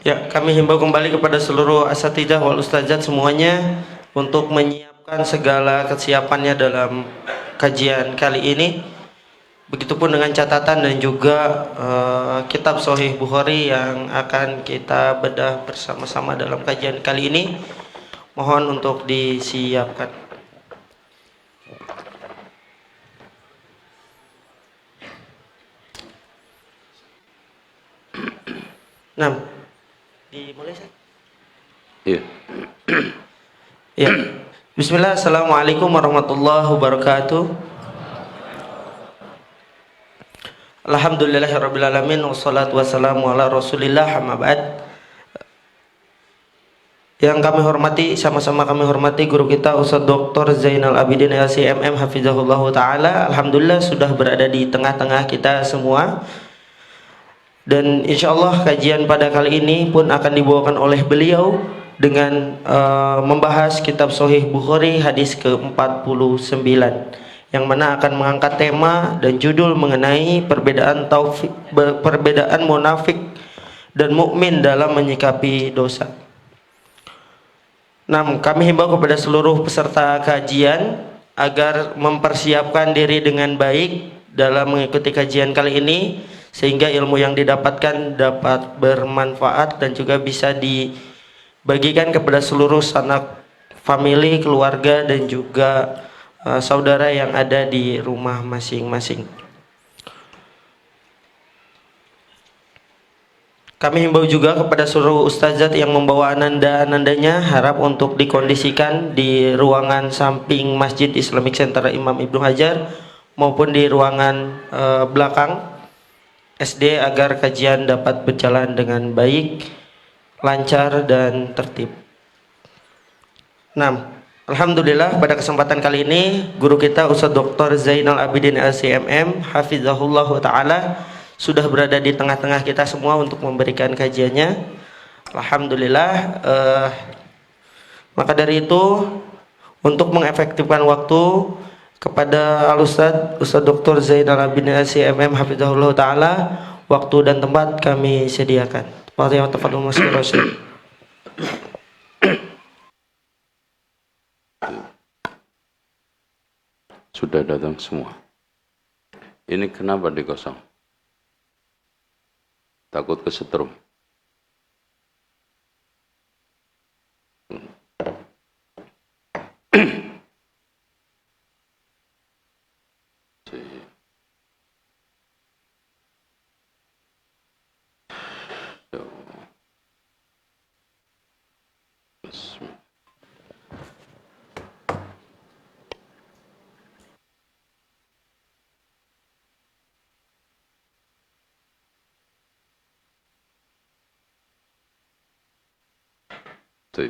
Ya, kami himbau kembali kepada seluruh asatidzah wal ustazat semuanya untuk menyiapkan segala kesiapannya dalam kajian kali ini. Begitupun dengan catatan dan juga kitab Sahih Bukhari yang akan kita bedah bersama-sama dalam kajian kali ini. Mohon untuk disiapkan. Nah, dimulai saya? Iya. Ya. Bismillah, assalamualaikum warahmatullahi wabarakatuh. Alhamdulillahirrabbilalamin. Wassalatu wassalamu ala rasulillah amma ba'd. Yang kami hormati, sama-sama kami hormati guru kita Ustaz Dr. Zainal Abidin LCMM Hafizahullah Ta'ala. Alhamdulillah sudah berada di tengah-tengah kita semua. Dan insya Allah kajian pada kali ini pun akan dibawakan oleh beliau dengan membahas kitab Sahih Bukhari hadis ke-49, yang mana akan mengangkat tema dan judul mengenai perbedaan munafik dan mukmin dalam menyikapi dosa. Nah, kami himbau kepada seluruh peserta kajian agar mempersiapkan diri dengan baik dalam mengikuti kajian kali ini, sehingga ilmu yang didapatkan dapat bermanfaat dan juga bisa dibagikan kepada seluruh sanak famili, keluarga, dan juga saudara yang ada di rumah masing-masing. Kami himbau juga kepada seluruh ustazat yang membawa ananda-anandanya, harap untuk dikondisikan di ruangan samping Masjid Islamic Center Imam Ibnu Hajar maupun di ruangan belakang SD agar kajian dapat berjalan dengan baik, lancar, dan tertib. Nah, alhamdulillah pada kesempatan kali ini guru kita Ustaz Dr. Zainal Abidin LCMM Hafizahullah Ta'ala sudah berada di tengah-tengah kita semua untuk memberikan kajiannya. Alhamdulillah. Maka dari itu, untuk mengefektifkan waktu, kepada Al-Ustaz Dr. Zainal Abidin LCMM Hafizahullah Ta'ala, waktu dan tempat kami sediakan. Tafadhol masya. Sudah datang semua. Ini kenapa dikosong? Takut kesetrum. Baik.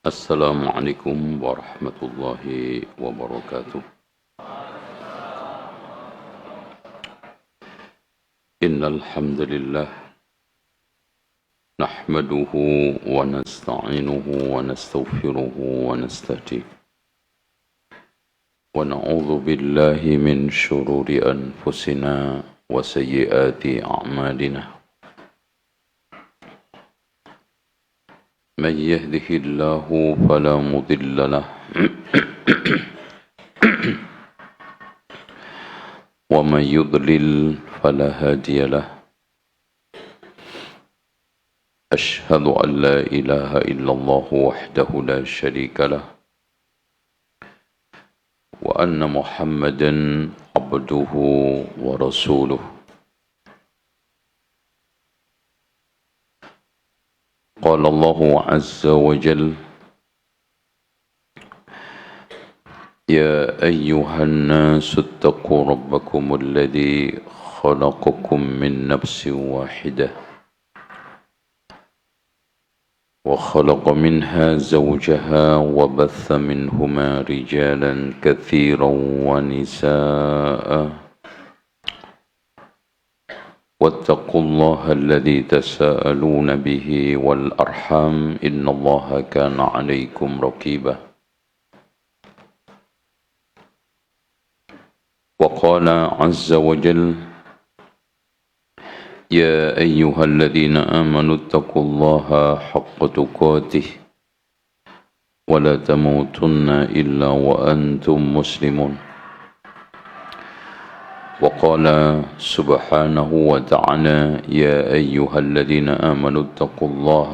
Assalamualaikum warahmatullahi wabarakatuh. Innal hamdalillah nahmaduhu wa nasta'inuhu wa nastaghfiruhu wa nastahdiih wa na'udzu billahi min shururi anfusina wa sayyiati a'malina. من يهده الله فلا مضل له ومن يضلل فلا هادي له أشهد أن لا إله إلا الله وحده لا شريك له وأن محمدا عبده ورسوله قال الله عز وجل يا أيها الناس اتقوا ربكم الذي خلقكم من نفس واحدة وخلق منها زوجها وبث منهما رجالا كثيرا ونساء واتقوا الله الذي تساءلون به والأرحام إن الله كان عليكم رقيبا وقال عز وجل يا أيها الذين آمنوا اتقوا الله حق تقاته ولا تموتن إلا وأنتم مسلمون وقال سبحانه وتعالى يا أيها الذين آمنوا اتقوا الله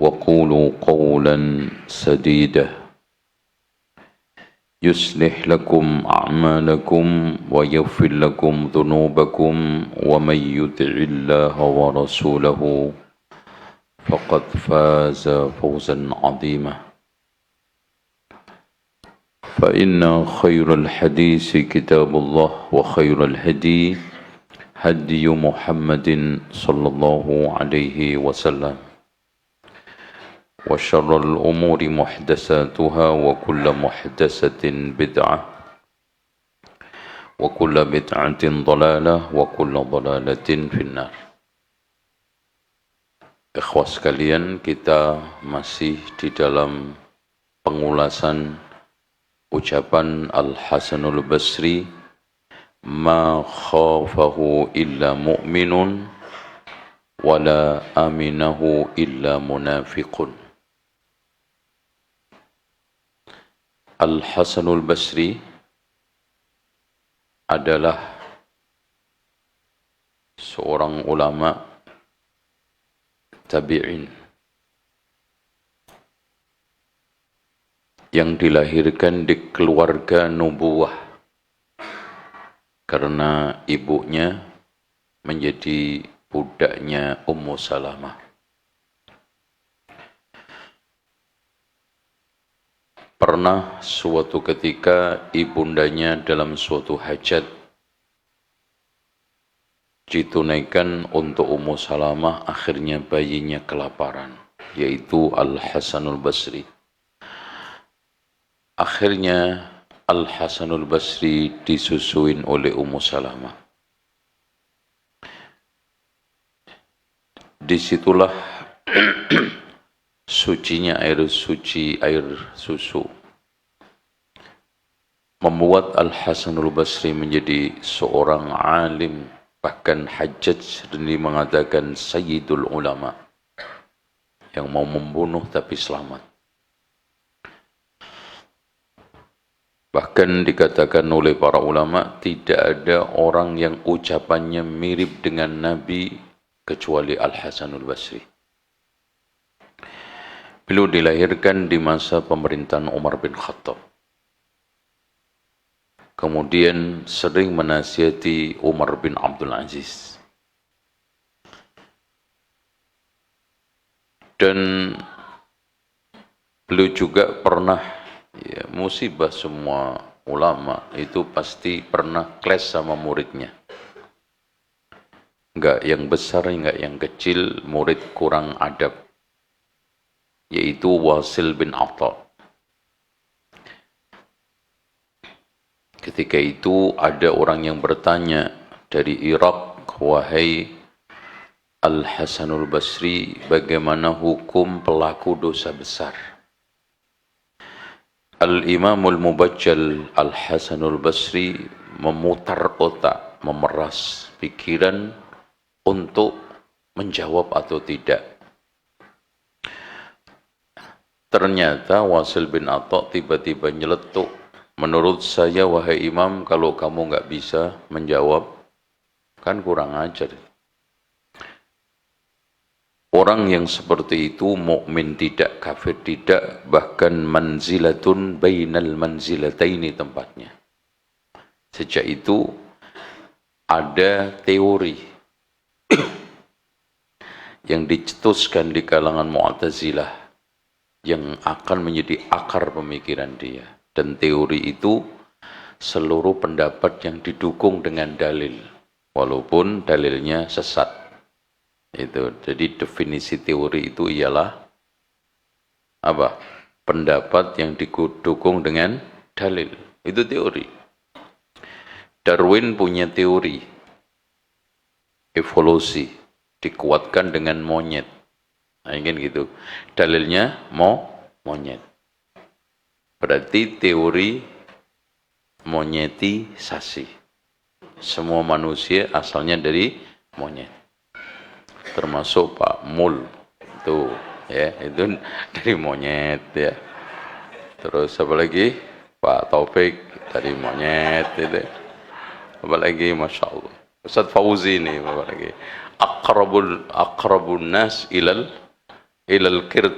وقولوا قولا سديدا يصلح لكم أعمالكم ويغفر لكم ذنوبكم ومن يطع الله ورسوله فقد فاز فوزا عظيما فإن خير الحديث كتاب الله وخير الهدي هدي محمد صلى الله عليه وسلم وشر الأمور محدثاتها وكل محدثة بدعة وكل بدعة ضلالة وكل ضلالة في النار. Ikhwah sekalian, kita masih di dalam pengulasan ucapan Al-Hasanul Basri, ma khafahu illa mu'minun wala aminahu illa munafiqun. Al-Hasanul Basri adalah seorang ulama tabi'in yang dilahirkan di keluarga nubuwah karena ibunya menjadi budaknya Ummu Salamah. Pernah suatu ketika ibundanya dalam suatu hajat ditunaikan untuk Ummu Salamah, akhirnya bayinya kelaparan, yaitu Al-Hasanul Basri. Akhirnya Al-Hasanul Basri disusuin oleh Ummu Salamah. Disitulah sucinya air suci, air susu, membuat Al-Hasanul Basri menjadi seorang alim. Bahkan Hajjaj sendiri mengatakan Sayyidul Ulama, yang mau membunuh tapi selamat. Bahkan dikatakan oleh para ulama, tidak ada orang yang ucapannya mirip dengan Nabi kecuali Al-Hasanul Basri. Beliau dilahirkan di masa pemerintahan Umar bin Khattab. Kemudian sering menasihati Umar bin Abdul Aziz. Dan beliau juga pernah, ya, musibah semua ulama itu pasti pernah clash sama muridnya. Enggak yang besar, enggak yang kecil, murid kurang adab, yaitu Wasil bin Atta. Ketika itu ada orang yang bertanya dari Irak, wahai Al-Hasanul Basri, bagaimana hukum pelaku dosa besar? Al-Imamul Mubajjal Al-Hasanul Basri memutar otak, memeras pikiran untuk menjawab atau tidak. Ternyata Wasil bin Atta tiba-tiba nyeletuk Menurut saya, wahai imam, kalau kamu nggak bisa menjawab, kan kurang ajar. Orang yang seperti itu mukmin tidak, kafir tidak, bahkan manzilatun bainal manzilataini tempatnya. Sejak itu ada teori yang dicetuskan di kalangan Mu'tazilah yang akan menjadi akar pemikiran dia. Dan teori itu seluruh pendapat yang didukung dengan dalil, walaupun dalilnya sesat. Itu. Jadi definisi teori itu ialah apa? Pendapat yang didukung dengan dalil. Itu teori. Darwin punya teori evolusi, dikuatkan dengan monyet. Nah, ingin gitu. Dalilnya monyet. Berarti teori monyetisasi. Semua manusia asalnya dari monyet. Termasuk Pak Mul. Itu ya, itu dari monyet ya. Terus apa lagi? Pak Taufik dari monyet itu. Apa lagi? Masya Allah. Ustaz Fauzi ini apa lagi? Aqrabun nas ilal kirt.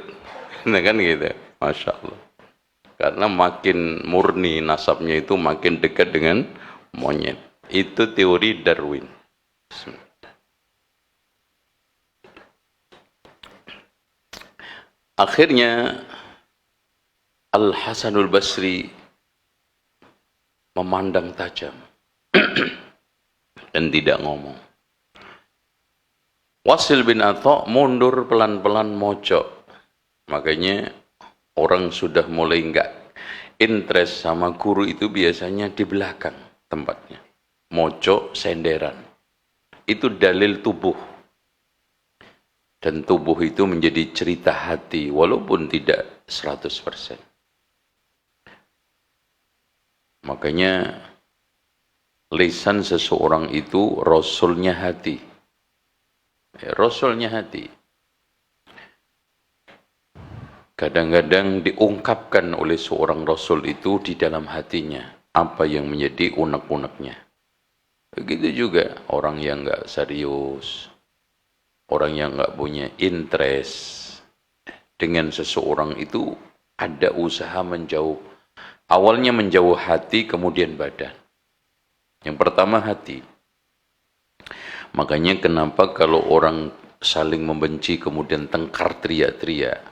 Nah, kan gitu. Masya Allah. Karena makin murni nasabnya itu makin dekat dengan monyet. Itu teori Darwin. Akhirnya Al-Hasanul Basri memandang tajam dan tidak ngomong. Wasil bin Atha mundur pelan-pelan mojok. Makanya orang sudah mulai enggak interest sama guru itu biasanya di belakang tempatnya. Mojok, senderan. Itu dalil tubuh. Dan tubuh itu menjadi cerita hati, walaupun tidak 100%. Makanya, lisan seseorang itu rasulnya hati. Rasulnya hati. Kadang-kadang diungkapkan oleh seorang rasul itu di dalam hatinya, apa yang menjadi unek-uneknya. Begitu juga orang yang enggak serius, orang yang nggak punya interest dengan seseorang itu ada usaha menjauh. Awalnya menjauh hati, kemudian badan. Yang pertama hati. Makanya kenapa kalau orang saling membenci kemudian tengkar teriak-teriak,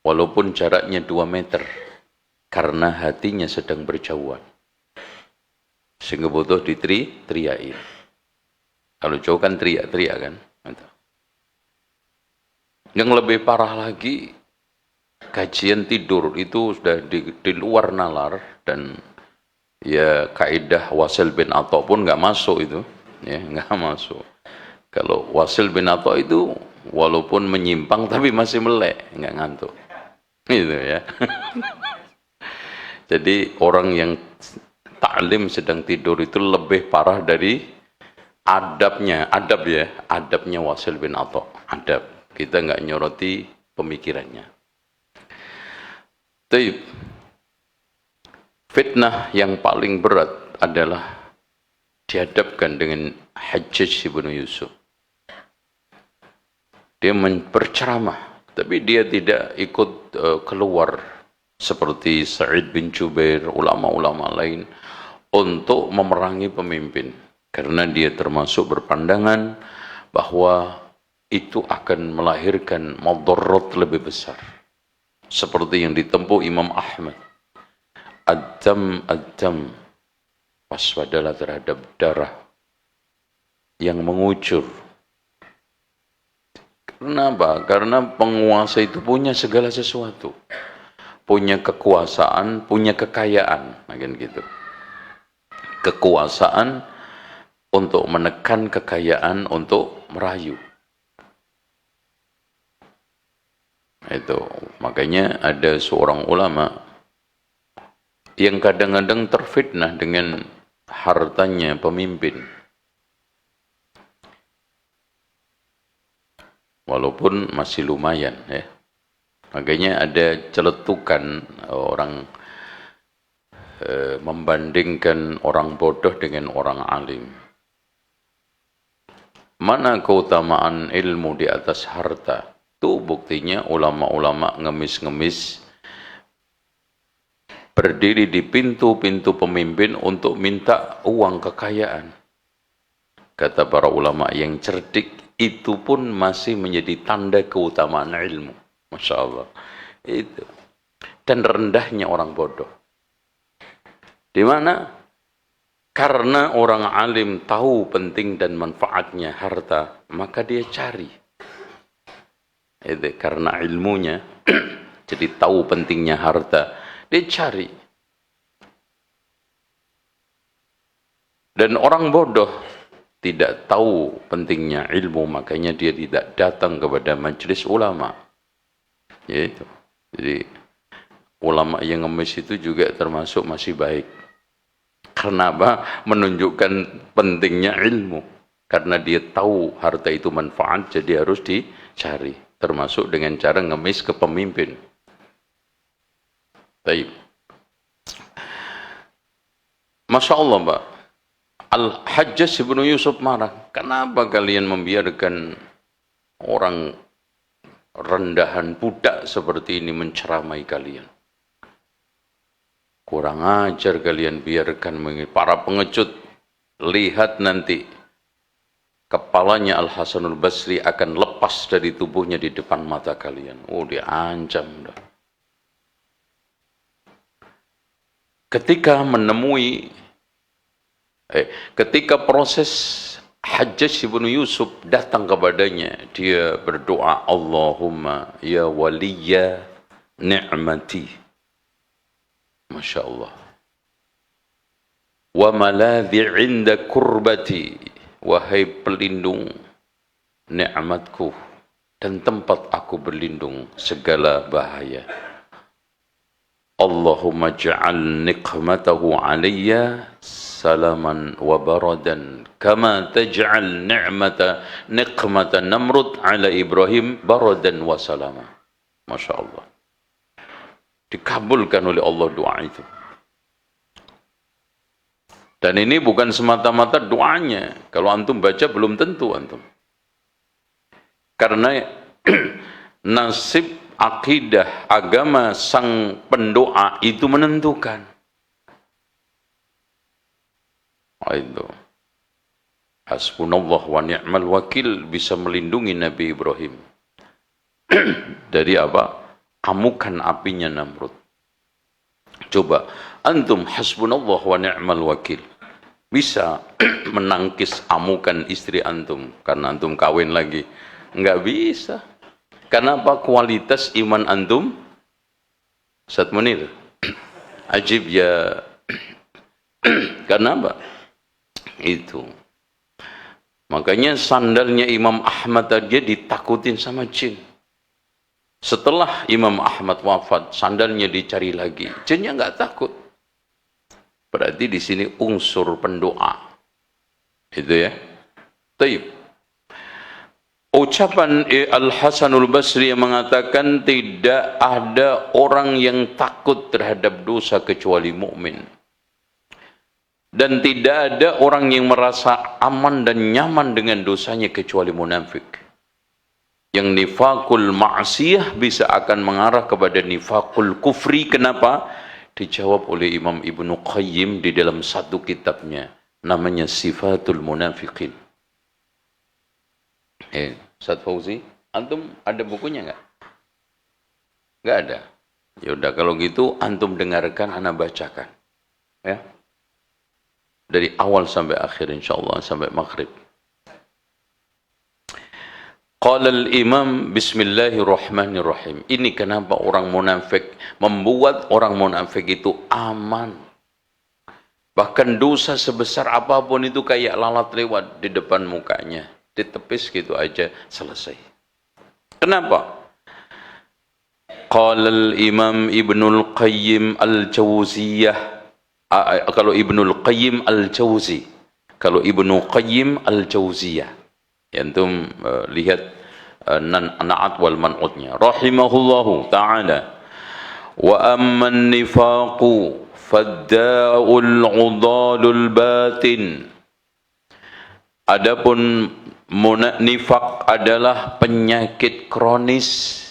walaupun jaraknya 2 meter, karena hatinya sedang berjauhan. Sehingga butuh diteriakin. Kalau jauh kan teriak-teriak kan. Yang lebih parah lagi, kajian tidur itu sudah di luar nalar, dan ya kaidah Wasil bin Atha pun nggak masuk itu, ya nggak masuk. Kalau Wasil bin Atha itu walaupun menyimpang tapi masih melek, nggak ngantuk, gitu ya. Jadi orang yang ta'lim sedang tidur itu lebih parah dari adabnya Wasil bin Atha, adab. Kita nggak nyoroti pemikirannya. Tapi fitnah yang paling berat adalah dihadapkan dengan Hajjaj ibn Yusuf. Dia berceramah, tapi dia tidak ikut keluar seperti Sa'id bin Jubair, ulama-ulama lain, untuk memerangi pemimpin. Karena dia termasuk berpandangan bahwa itu akan melahirkan madarat lebih besar. Seperti yang ditempuh Imam Ahmad. Ad-dam, waspadalah terhadap darah yang mengucur. Karena apa? Karena penguasa itu punya segala sesuatu. Punya kekuasaan, punya kekayaan. Makin gitu. Kekuasaan untuk menekan, kekayaan untuk merayu. Itu makanya ada seorang ulama yang kadang-kadang terfitnah dengan hartanya pemimpin, walaupun masih lumayan ya. Makanya ada celetukan orang membandingkan orang bodoh dengan orang alim. Mana keutamaan ilmu di atas harta? Itu buktinya ulama-ulama ngemis-ngemis berdiri di pintu-pintu pemimpin untuk minta uang kekayaan. Kata para ulama yang cerdik, itu pun masih menjadi tanda keutamaan ilmu. Masya Allah. Itu. Dan rendahnya orang bodoh. Di mana? Karena orang alim tahu penting dan manfaatnya harta, maka dia cari. Itu karena ilmunya, jadi tahu pentingnya harta, dia cari. Dan orang bodoh tidak tahu pentingnya ilmu, makanya dia tidak datang kepada majelis ulama. Yaitu. Jadi ulama yang ngemis itu juga termasuk masih baik. Karena apa? Menunjukkan pentingnya ilmu. Karena dia tahu harta itu manfaat, jadi harus dicari. Termasuk dengan cara ngemis ke pemimpin. Baik. Masya Allah, Mbak. Al-Hajjaj ibnu Yusuf marah. Kenapa kalian membiarkan orang rendahan budak seperti ini menceramai kalian? Kurang ajar kalian, biarkan para pengecut. Lihat nanti kepalanya Al-Hasanul Basri akan lepas dari tubuhnya di depan mata kalian. Oh, diancam. Ketika ketika proses Hajjaj ibnu Yusuf datang kepadanya, dia berdoa, Allahumma ya waliya ni'mati. Masya Allah. Wa maladhi inda kurbati. Wahai pelindung nikmatku dan tempat aku berlindung segala bahaya. Allahumma ja'al niqmatahu alayya salaman wa baradan kama taj'al niqmata Namrud ala Ibrahim baradan wa salama. Masya Allah. Dikabulkan oleh Allah doa itu. Dan ini bukan semata-mata doanya. Kalau antum baca belum tentu antum. Karena nasib akidah agama sang pendoa itu menentukan. Itu. Hasbunallah wa ni'mal wakil bisa melindungi Nabi Ibrahim. Dari apa? Amukan apinya Namrud. Coba, antum hasbunallah wa ni'mal wakil. Bisa menangkis amukan istri antum karena antum kawin lagi. Enggak bisa. Kenapa? Kualitas iman antum? Ustaz Munir. Ajib ya. Kenapa? Itu. Makanya sandalnya Imam Ahmad tadi ditakutin sama jin. Setelah Imam Ahmad wafat, sandalnya dicari lagi. Jinnya nggak takut. Berarti di sini unsur pendoa. Itu ya. Taib. Ucapan Al-Hasanul Basri yang mengatakan tidak ada orang yang takut terhadap dosa kecuali mukmin. Dan tidak ada orang yang merasa aman dan nyaman dengan dosanya kecuali munafik. Yang nifakul ma'siyah bisa akan mengarah kepada nifakul kufri. Kenapa? Dijawab oleh Imam Ibnu Qayyim di dalam satu kitabnya. Namanya Sifatul Munafiqin. Ustaz Fauzi, antum ada bukunya enggak? Enggak ada. Ya udah kalau gitu antum dengarkan, ana bacakan. Ya. Dari awal sampai akhir insyaallah sampai maghrib. Qala al-imam bismillahirrahmanirrahim. Ini kenapa orang munafik membuat orang munafik itu aman. Bahkan dosa sebesar apapun itu kayak lalat lewat di depan mukanya. Ditepis gitu aja selesai. Kenapa? Qala al-imam Ibnul Qayyim al-Jauziyah. Kalau Ibnul Qayyim al-Jauzi. Kalau Ibnu Qayyim al-Jauziyah. Antum lihat na'at wal man'utnya. Rahimahullahu ta'ala. Wa amman nifaqu fadda'ul udalul batin. Adapun nifak adalah penyakit kronis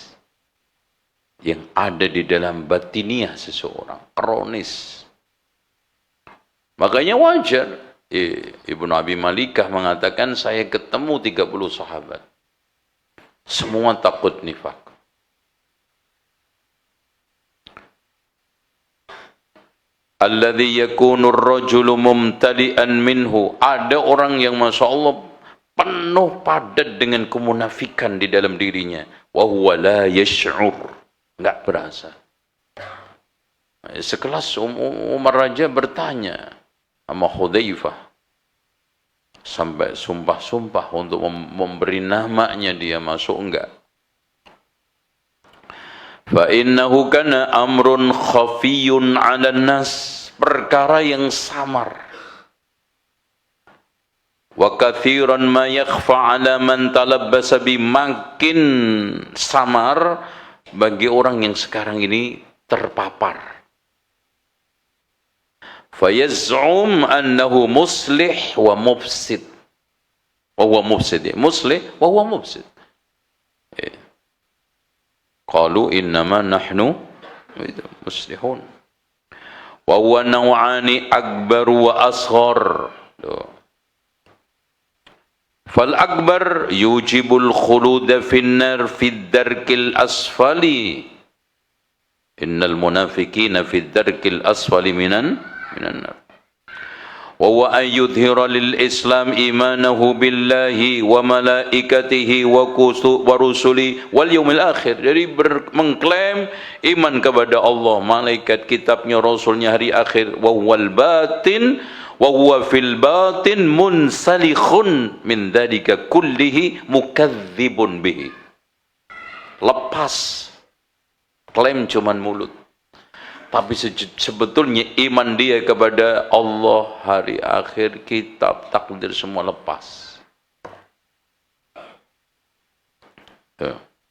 yang ada di dalam batiniah seseorang, kronis. Makanya wajar Ibnu Abi Malikah mengatakan, saya ketemu 30 sahabat, semua takut nifak. Alladhi yakunu ar-rajulu mumtali'an minhu. Ada orang yang Masya Allah penuh padat dengan kemunafikan di dalam dirinya. Wa huwa la yash'ur. Enggak berasa. Sekelas Umar Raja bertanya sama Hudzaifah, sampai sumpah-sumpah untuk memberi namanya, dia masuk enggak. Fa innahu kana amrun khafiyun 'alan nas, perkara yang samar. Wa katsiran ma yakhfa 'ala man talabbasa bi, makin samar bagi orang yang sekarang ini terpapar. Fa yaz'um annahu muslih wa mufsid. Wa huwa mufsid, muslih wa huwa mufsid. Qalu innama nahnu muslihun. Wa huwa naw'ani akbar wa asghar. Fal akbar yujibul khuluda fin nar fid darkil asfali. Innal munafiqina fid darkil asfali minan nar. Wa huwa an yudhhira lil Islam imanahu billahi wa malaikatihi wa rusuli wal yaumil akhir. Jadi mengklaim iman kepada Allah, malaikat, kitabnya, rasulnya, hari akhir. Wa huwal batin wa huwa fil batin munsalikhun min dzalika kullihi mukadzibun bihi. Lepas klaim cuman mulut, tapi sebetulnya iman dia kepada Allah, hari akhir, kitab, takdir, semua lepas.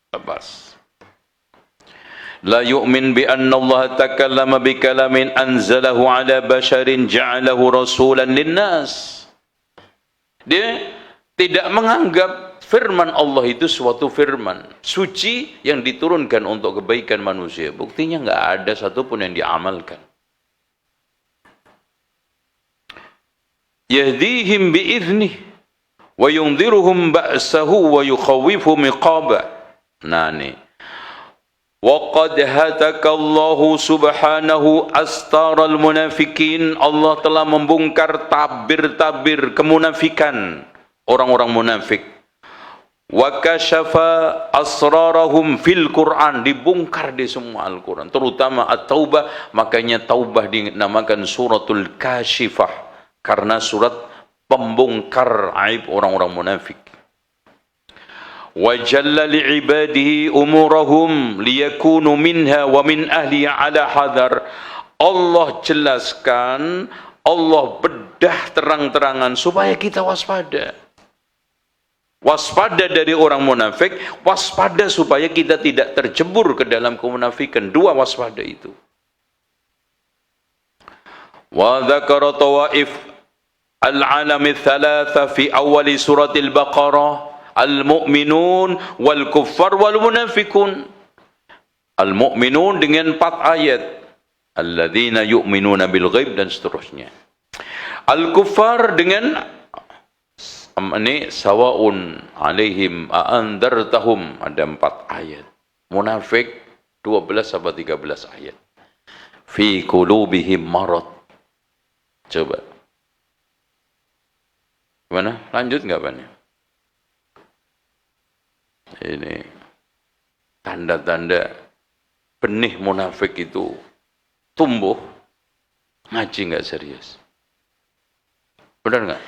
Lepas. La yu'min bi anna Allah takallama bi kalamin anzalahu ala basharin ja'alahu rasulan linnas. Dia tidak menganggap firman Allah itu suatu firman suci yang diturunkan untuk kebaikan manusia. Buktinya nggak ada satupun yang diamalkan. Yahdihim bi'idhnih wa yundhiruhum ba'sahu wa yukhawifuhum iqabah. Nah nih. Wa qad hatakallahu subhanahu astaral munafikin. Allah telah membongkar tabir-tabir kemunafikan orang-orang munafik. Wa kasyafa asrarahum fil Quran, dibongkar di semua Al-Quran, terutama At-Taubah. Makanya Taubah dinamakan suratul Kasyifah, karena surat pembongkar aib orang-orang munafik. Wa jalla li'ibadihi umurahum liyakunu minha wa min ahliha ala hadar. Allah jelaskan, Allah bedah terang-terangan supaya kita waspada. Waspada dari orang munafik, waspada supaya kita tidak terjebur ke dalam kemunafikan. Dua waspada itu. Wa dzakara tawaif al-alami thalatha fi awali suratil Baqarah, al-mu'minun wal kuffar wal munafikun. Al-mu'minun dengan 4 ayat, alladzina yu'minuna bil ghaib, dan seterusnya. Al-kuffar dengan ini sawaun alaihim a'andartahum, ada 4 ayat. Munafik 12 sampai 13 ayat. Fi qulubihim marad. Coba. Gimana? Lanjut enggak Pak? Ini tanda-tanda benih munafik itu tumbuh. Ngaji enggak serius. Benar enggak?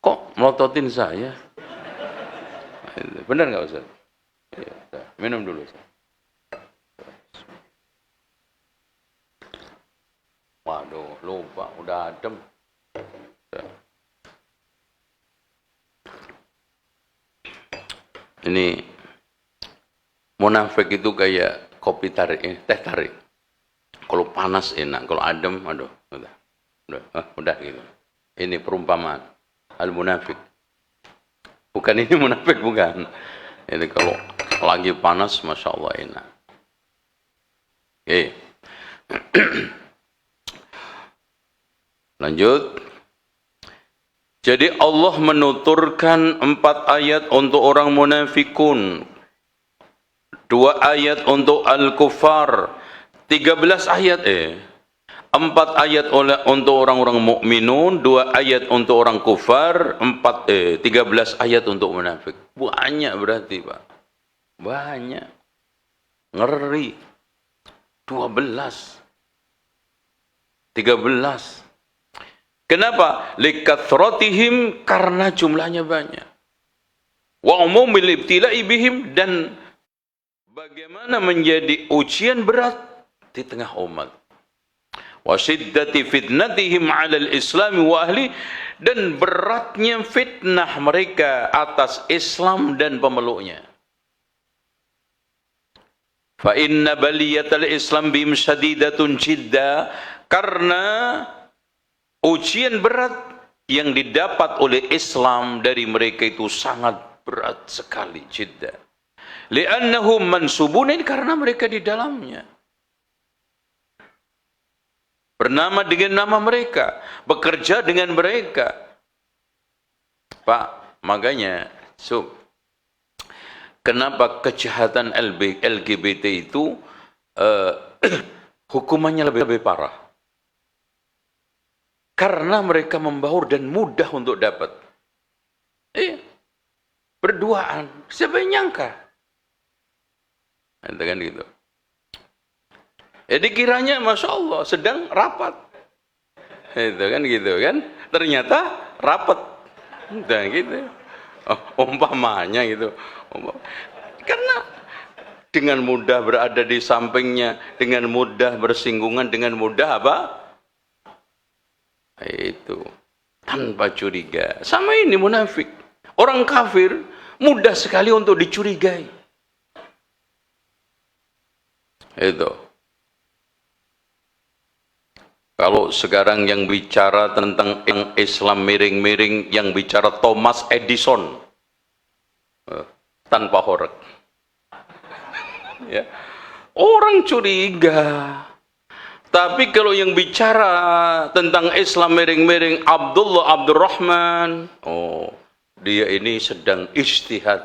Kok melototin saya? Benar nggak Ustaz? Ya, minum dulu Ustaz. Waduh, lupa, udah adem. Ini munafik itu kayak kopi tarik, teh tarik. Kalau panas enak, kalau adem, aduh, udah gitu. Ini perumpamaan al-munafik. Bukan ini munafik, bukan. Ini kalau lagi panas, masya Allah enak. Oke. Lanjut. Jadi Allah menuturkan 4 ayat untuk orang munafikun, 2 ayat untuk al-kufar, 13 ayat 4 ayat untuk orang-orang mukminun, 2 ayat untuk orang kufar, 13 ayat untuk munafik. Banyak berarti, Pak. Banyak. Ngeri. 12. 13. Kenapa? Likathratihim, karena jumlahnya banyak. Wa umumil ibtila'i bihim, dan bagaimana menjadi ujian berat di tengah umat. Wa shiddati fitnatihim 'alal Islam wa ahli, dan beratnya fitnah mereka atas Islam dan pemeluknya. Fa inna baliyatal Islam bihim shadidatun jidda, karena ujian berat yang didapat oleh Islam dari mereka itu sangat berat sekali, jidda. Li'annahum mansubunin, karena mereka di dalamnya. Bernama dengan nama mereka, bekerja dengan mereka. Pak, makanya, kenapa kejahatan LGBT itu hukumannya lebih parah? Karena mereka membaur dan mudah untuk dapat. Berduaan, siapa yang nyangka? Kan gitu. Jadi kiranya Masya Allah sedang rapat. Itu kan gitu kan. Ternyata rapat. Dan gitu. Umpamanya gitu. Karena dengan mudah berada di sampingnya, dengan mudah bersinggungan, dengan mudah apa? Itu. Tanpa curiga. Sama ini munafik. Orang kafir mudah sekali untuk dicurigai. Itu. Kalau sekarang yang bicara tentang Islam miring-miring, yang bicara Thomas Edison, tanpa horeg. Ya. Orang curiga. Tapi kalau yang bicara tentang Islam miring-miring, Abdurrahman, dia ini sedang ijtihad.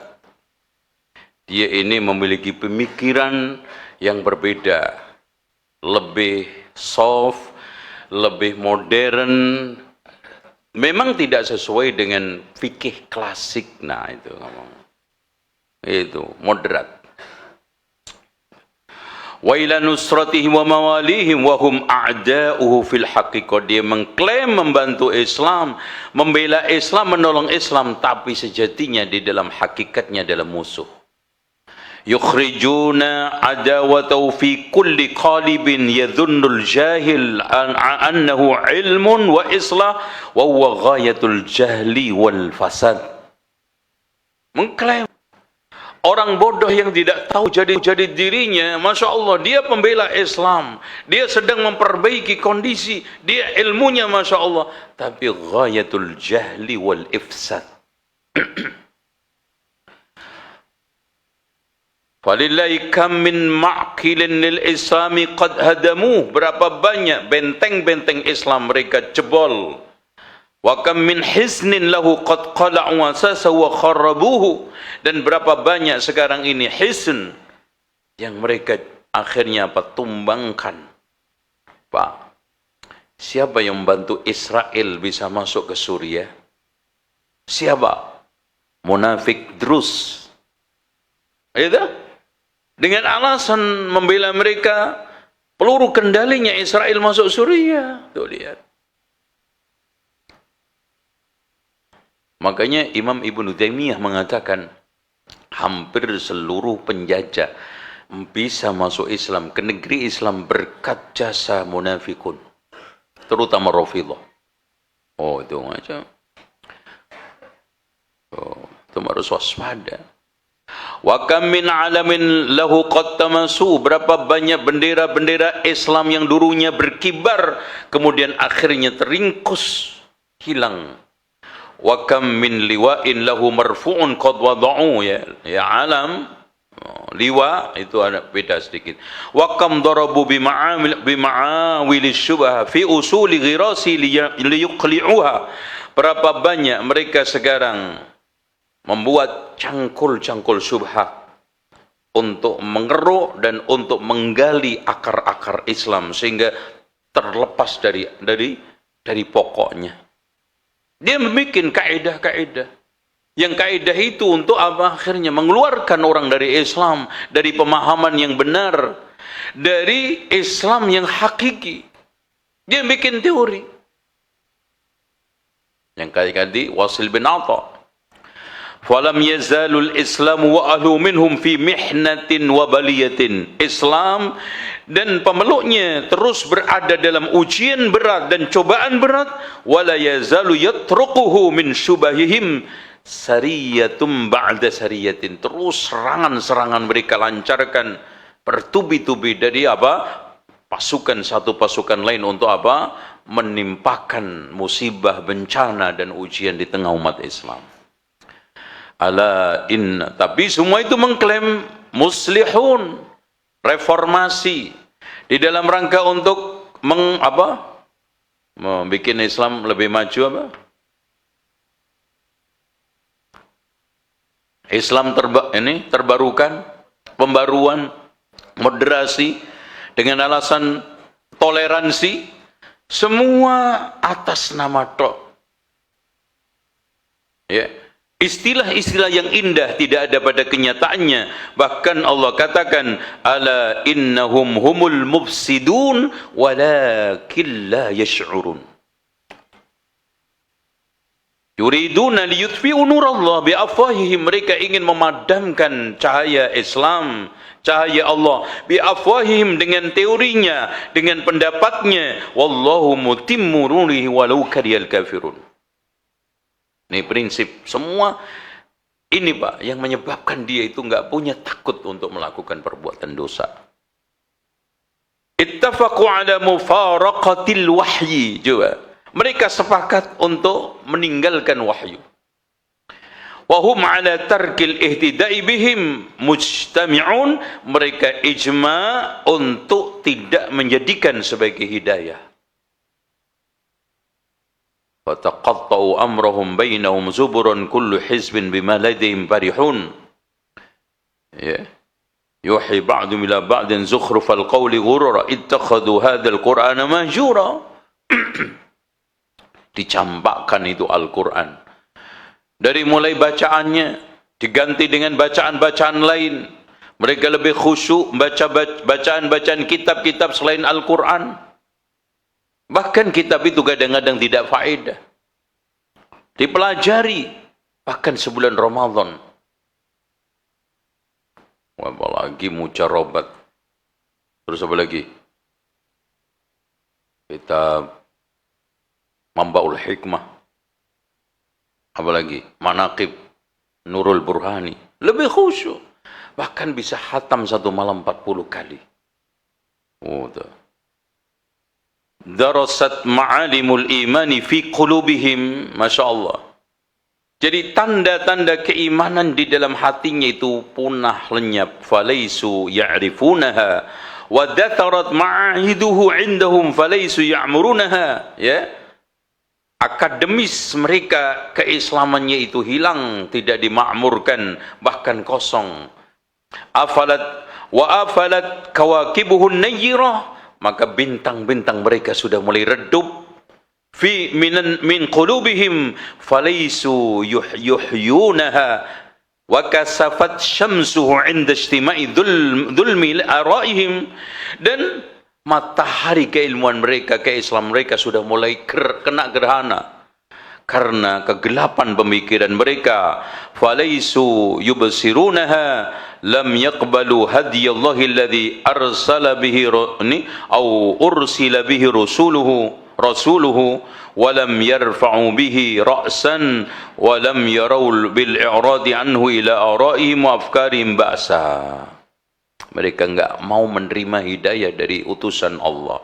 Dia ini memiliki pemikiran yang berbeda, lebih soft, lebih modern, memang tidak sesuai dengan fikih klasik. Nah itu ngomong, itu moderat. Wa ila nusratihim wa mawalihim wa hum a'da'uhu fil haqiqah. Dia mengklaim membantu Islam, membela Islam, menolong Islam, tapi sejatinya di dalam hakikatnya adalah musuh. Yukhrijuna adawatahu fi kulli qalibin yadhunnul jahil annahu ilmun wa islah wa huwa ghayatul jahli wal fasad. Mengklaim orang bodoh yang tidak tahu jadi dirinya, Masya Allah, dia pembela Islam, dia sedang memperbaiki kondisi, dia ilmunya Masya Allah, tapi ghayatul jahli wal ifsad. Walillahi kam min ma'qilin lil islami qad hadamuh. Berapa banyak benteng-benteng Islam mereka jebol. Wa kam min hisnin lahu qad qala'u asasa wa kharrabuhu. Dan berapa banyak sekarang ini hisn yang mereka akhirnya tumbangkan. Pak, siapa yang membantu Israel bisa masuk ke Suriah? Siapa? Munafik Drus. Itu? Dengan alasan membela mereka, peluru kendalinya Israel masuk Suriah. Tuh lihat. Makanya Imam Ibnu Taimiyah mengatakan, hampir seluruh penjajah bisa masuk Islam, ke negeri Islam berkat jasa munafikun, terutama Rafidhah. Itu macam. Itu harus waspada. Wa kam min alamin lahu qad tamasu, berapa banyak bendera-bendera Islam yang dulunya berkibar kemudian akhirnya teringkus, hilang. Wa kam min liwa'in lahu marfu'un qad wada'u, ya alam, liwa itu ada beda sedikit. Wa kam darabu bima'awil syubha fi usuli ghirasi liyuqli'uha, berapa banyak mereka sekarang membuat cangkul-cangkul syubhat untuk mengeruk dan untuk menggali akar-akar Islam sehingga terlepas dari pokoknya. Dia membuat kaidah-kaidah. Yang kaidah itu untuk apa? Akhirnya mengeluarkan orang dari Islam, dari pemahaman yang benar, dari Islam yang hakiki. Dia bikin teori. Yang tadi Wasil bin Atha. Falam yazalul Islam wa ahlu minhum fi mihnatin wa baliyatin. Islam dan pemeluknya terus berada dalam ujian berat dan cobaan berat. Wala yazalu yatruquhu min syubahihim sariyatum ba'da sariyatin. Terus serangan-serangan mereka lancarkan bertubi-tubi dari apa? Pasukan satu pasukan lain untuk apa? Menimpakan musibah, bencana dan ujian di tengah umat Islam. Ala inna, tapi semua itu mengklaim muslihun, reformasi di dalam rangka untuk membuat Islam lebih maju apa? Islam terbarukan, pembaruan, moderasi dengan alasan toleransi, semua atas nama tok. Ya. Istilah-istilah yang indah tidak ada pada kenyataannya. Bahkan Allah katakan, ala innahum humul mufsidun walakin la yash'urun. Yuriduna liyutfi'u nurallah biafwahihim, mereka ingin memadamkan cahaya Islam, cahaya Allah biafwahihim, dengan teorinya, dengan pendapatnya. Wallahu mutimmu nurihi walau karihal kafirun. Ini prinsip semua ini Pak yang menyebabkan dia itu enggak punya takut untuk melakukan perbuatan dosa. Ittafaqu ala mufaraqatil wahyi, juga mereka sepakat untuk meninggalkan wahyu. Wa hum ala tarkil ihtida'i bihim mujtami'un, mereka ijma' untuk tidak menjadikan sebagai hidayah. وَتَقَطَّعُوا أَمْرَهُمْ بَيْنَهُمْ زُبُرًا كُلُّ حِزْبٍ بِمَا لَدَيْهِمْ فَرِحُونَ. يُوحِي بَعْضُهُمْ إِلَى بَعْضٍ زُخْرُفَ الْقَوْلِ غُرُورًا اتَّخَذُوا هَذَا الْقُرْآنَ مَهْجُورًا. Dicampakkan itu Al-Quran. Dari mulai bacaannya diganti dengan bacaan-bacaan lain. Mereka lebih khusyuk baca bacaan-bacaan kitab-kitab selain Al-Quran. Bahkan kitab itu kadang-kadang tidak faedah. Dipelajari bahkan sebulan Ramadan. Apalagi mujarobat. Terus apa lagi? Kitab Mambaul Hikmah. Apalagi? Manaqib Nurul Burhani. Lebih khusyuk. Bahkan bisa khatam satu malam 40 kali. Darasat ma'alimul imani fi qulubihim, Masya Allah. Jadi tanda-tanda keimanan di dalam hatinya itu punah lenyap. Falaisu ya'rifunaha wa datharat ma'ahiduhu indahum falaisu ya'murunaha. Ya, akademis mereka keislamannya itu hilang, tidak dimakmurkan, bahkan kosong. Afalat kawakibuhun nayyirah, maka bintang-bintang mereka sudah mulai redup. Min qulubihim falaisu yuhyunaha wa kasafat syamsuhu inda ijtima'i dhulmi araihim, dan matahari keilmuan mereka, keislam mereka sudah mulai kena gerhana karena kegelapan pemikiran mereka. Falaisu yubsirunaha lam yaqbalu hadiyallahi alladhi arsala bihi au ursila bihi rasuluhu rasuluhu wa lam yarfa'u bihi ra'san wa lam yarau bil i'radi anhu ila ara'ihim wa afkarihim ba'sa. Mereka enggak mau menerima hidayah dari utusan Allah.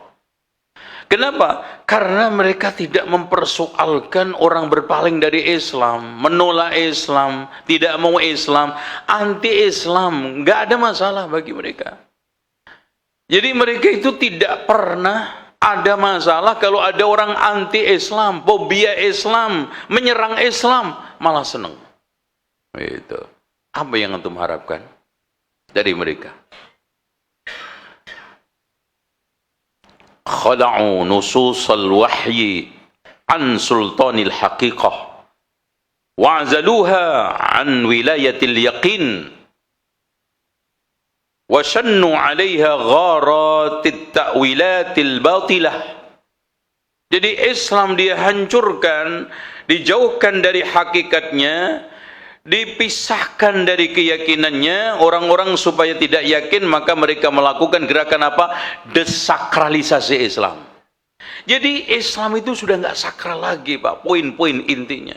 Kenapa? Karena mereka tidak mempersoalkan orang berpaling dari Islam, menolak Islam, tidak mau Islam, anti-Islam, nggak ada masalah bagi mereka. Jadi mereka itu tidak pernah ada masalah kalau ada orang anti-Islam, fobia Islam, menyerang Islam, malah senang. Itu. Apa yang antum harapkan dari mereka? Khala'u nususal wahyi an sultanil haqiqah wa'zaluha an wilayatil yaqin wa shannu 'alaiha gharatit ta'wilatil batilah. Jadi Islam dia hancurkan, dijauhkan dari hakikatnya, dipisahkan dari keyakinannya orang-orang supaya tidak yakin, maka mereka melakukan gerakan apa? Desakralisasi Islam. Jadi Islam itu sudah nggak sakral lagi, Pak. Poin-poin intinya.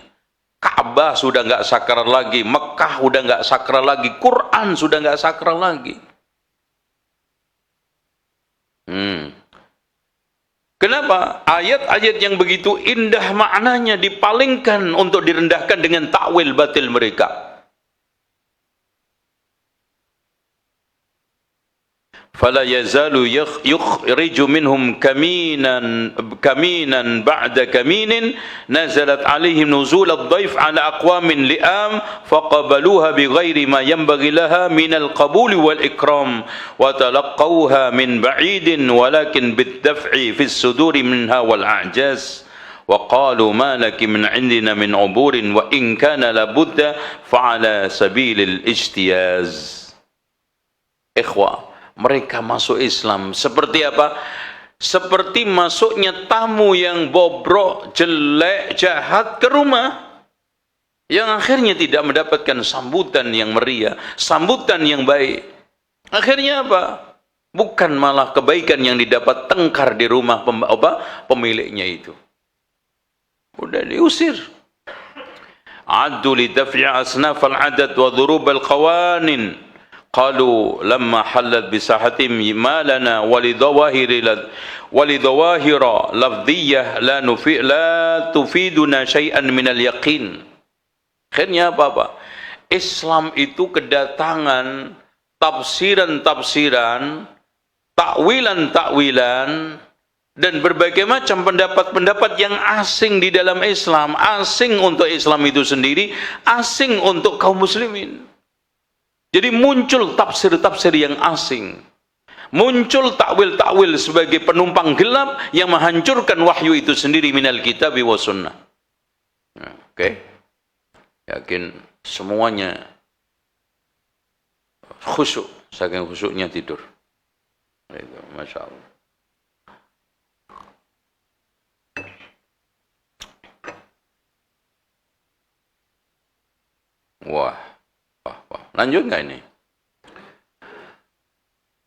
Ka'bah sudah nggak sakral lagi, Mekah sudah nggak sakral lagi, Quran sudah nggak sakral lagi. Kenapa? Ayat-ayat yang begitu indah maknanya dipalingkan untuk direndahkan dengan takwil batil mereka. فلا يزال يخرج منهم كمينا بعد كمين نزلت عليهم نزول الضيف على أقوام لئام فقبلوها بغير ما ينبغي لها من القبول والإكرام وتلقوها من بعيد ولكن بالدفع في الصدور منها والأعجاز وقالوا ما لك من عندنا من عبور وإن كان لابد فعلى سبيل الاجتياز. إخوة, mereka masuk Islam seperti apa? Seperti masuknya tamu yang bobrok, jelek, jahat ke rumah, yang akhirnya tidak mendapatkan sambutan yang meriah, sambutan yang baik. Akhirnya apa? Bukan malah kebaikan yang didapat, tengkar di rumah pemiliknya itu. Udah diusir. Addu li daf'i asnaf al-adad wa dhurub al-qawanin. Qalu lamma halat bisahatim ma lana walidawahira lafdiyah la tufiduna syai'an minal yaqin. Akhirnya apa? Islam itu kedatangan tafsiran-tafsiran, takwilan-takwilan, dan berbagai macam pendapat-pendapat yang asing di dalam Islam, asing untuk Islam itu sendiri, asing untuk kaum muslimin. Jadi muncul tafsir-tafsir yang asing, muncul takwil-takwil sebagai penumpang gelap yang menghancurkan wahyu itu sendiri minal kitab wa sunnah. Oke, yakin semuanya khusyuk, saking khusyuknya tidur. Itu, Masya Allah. Wah. Lanjut nggak ini?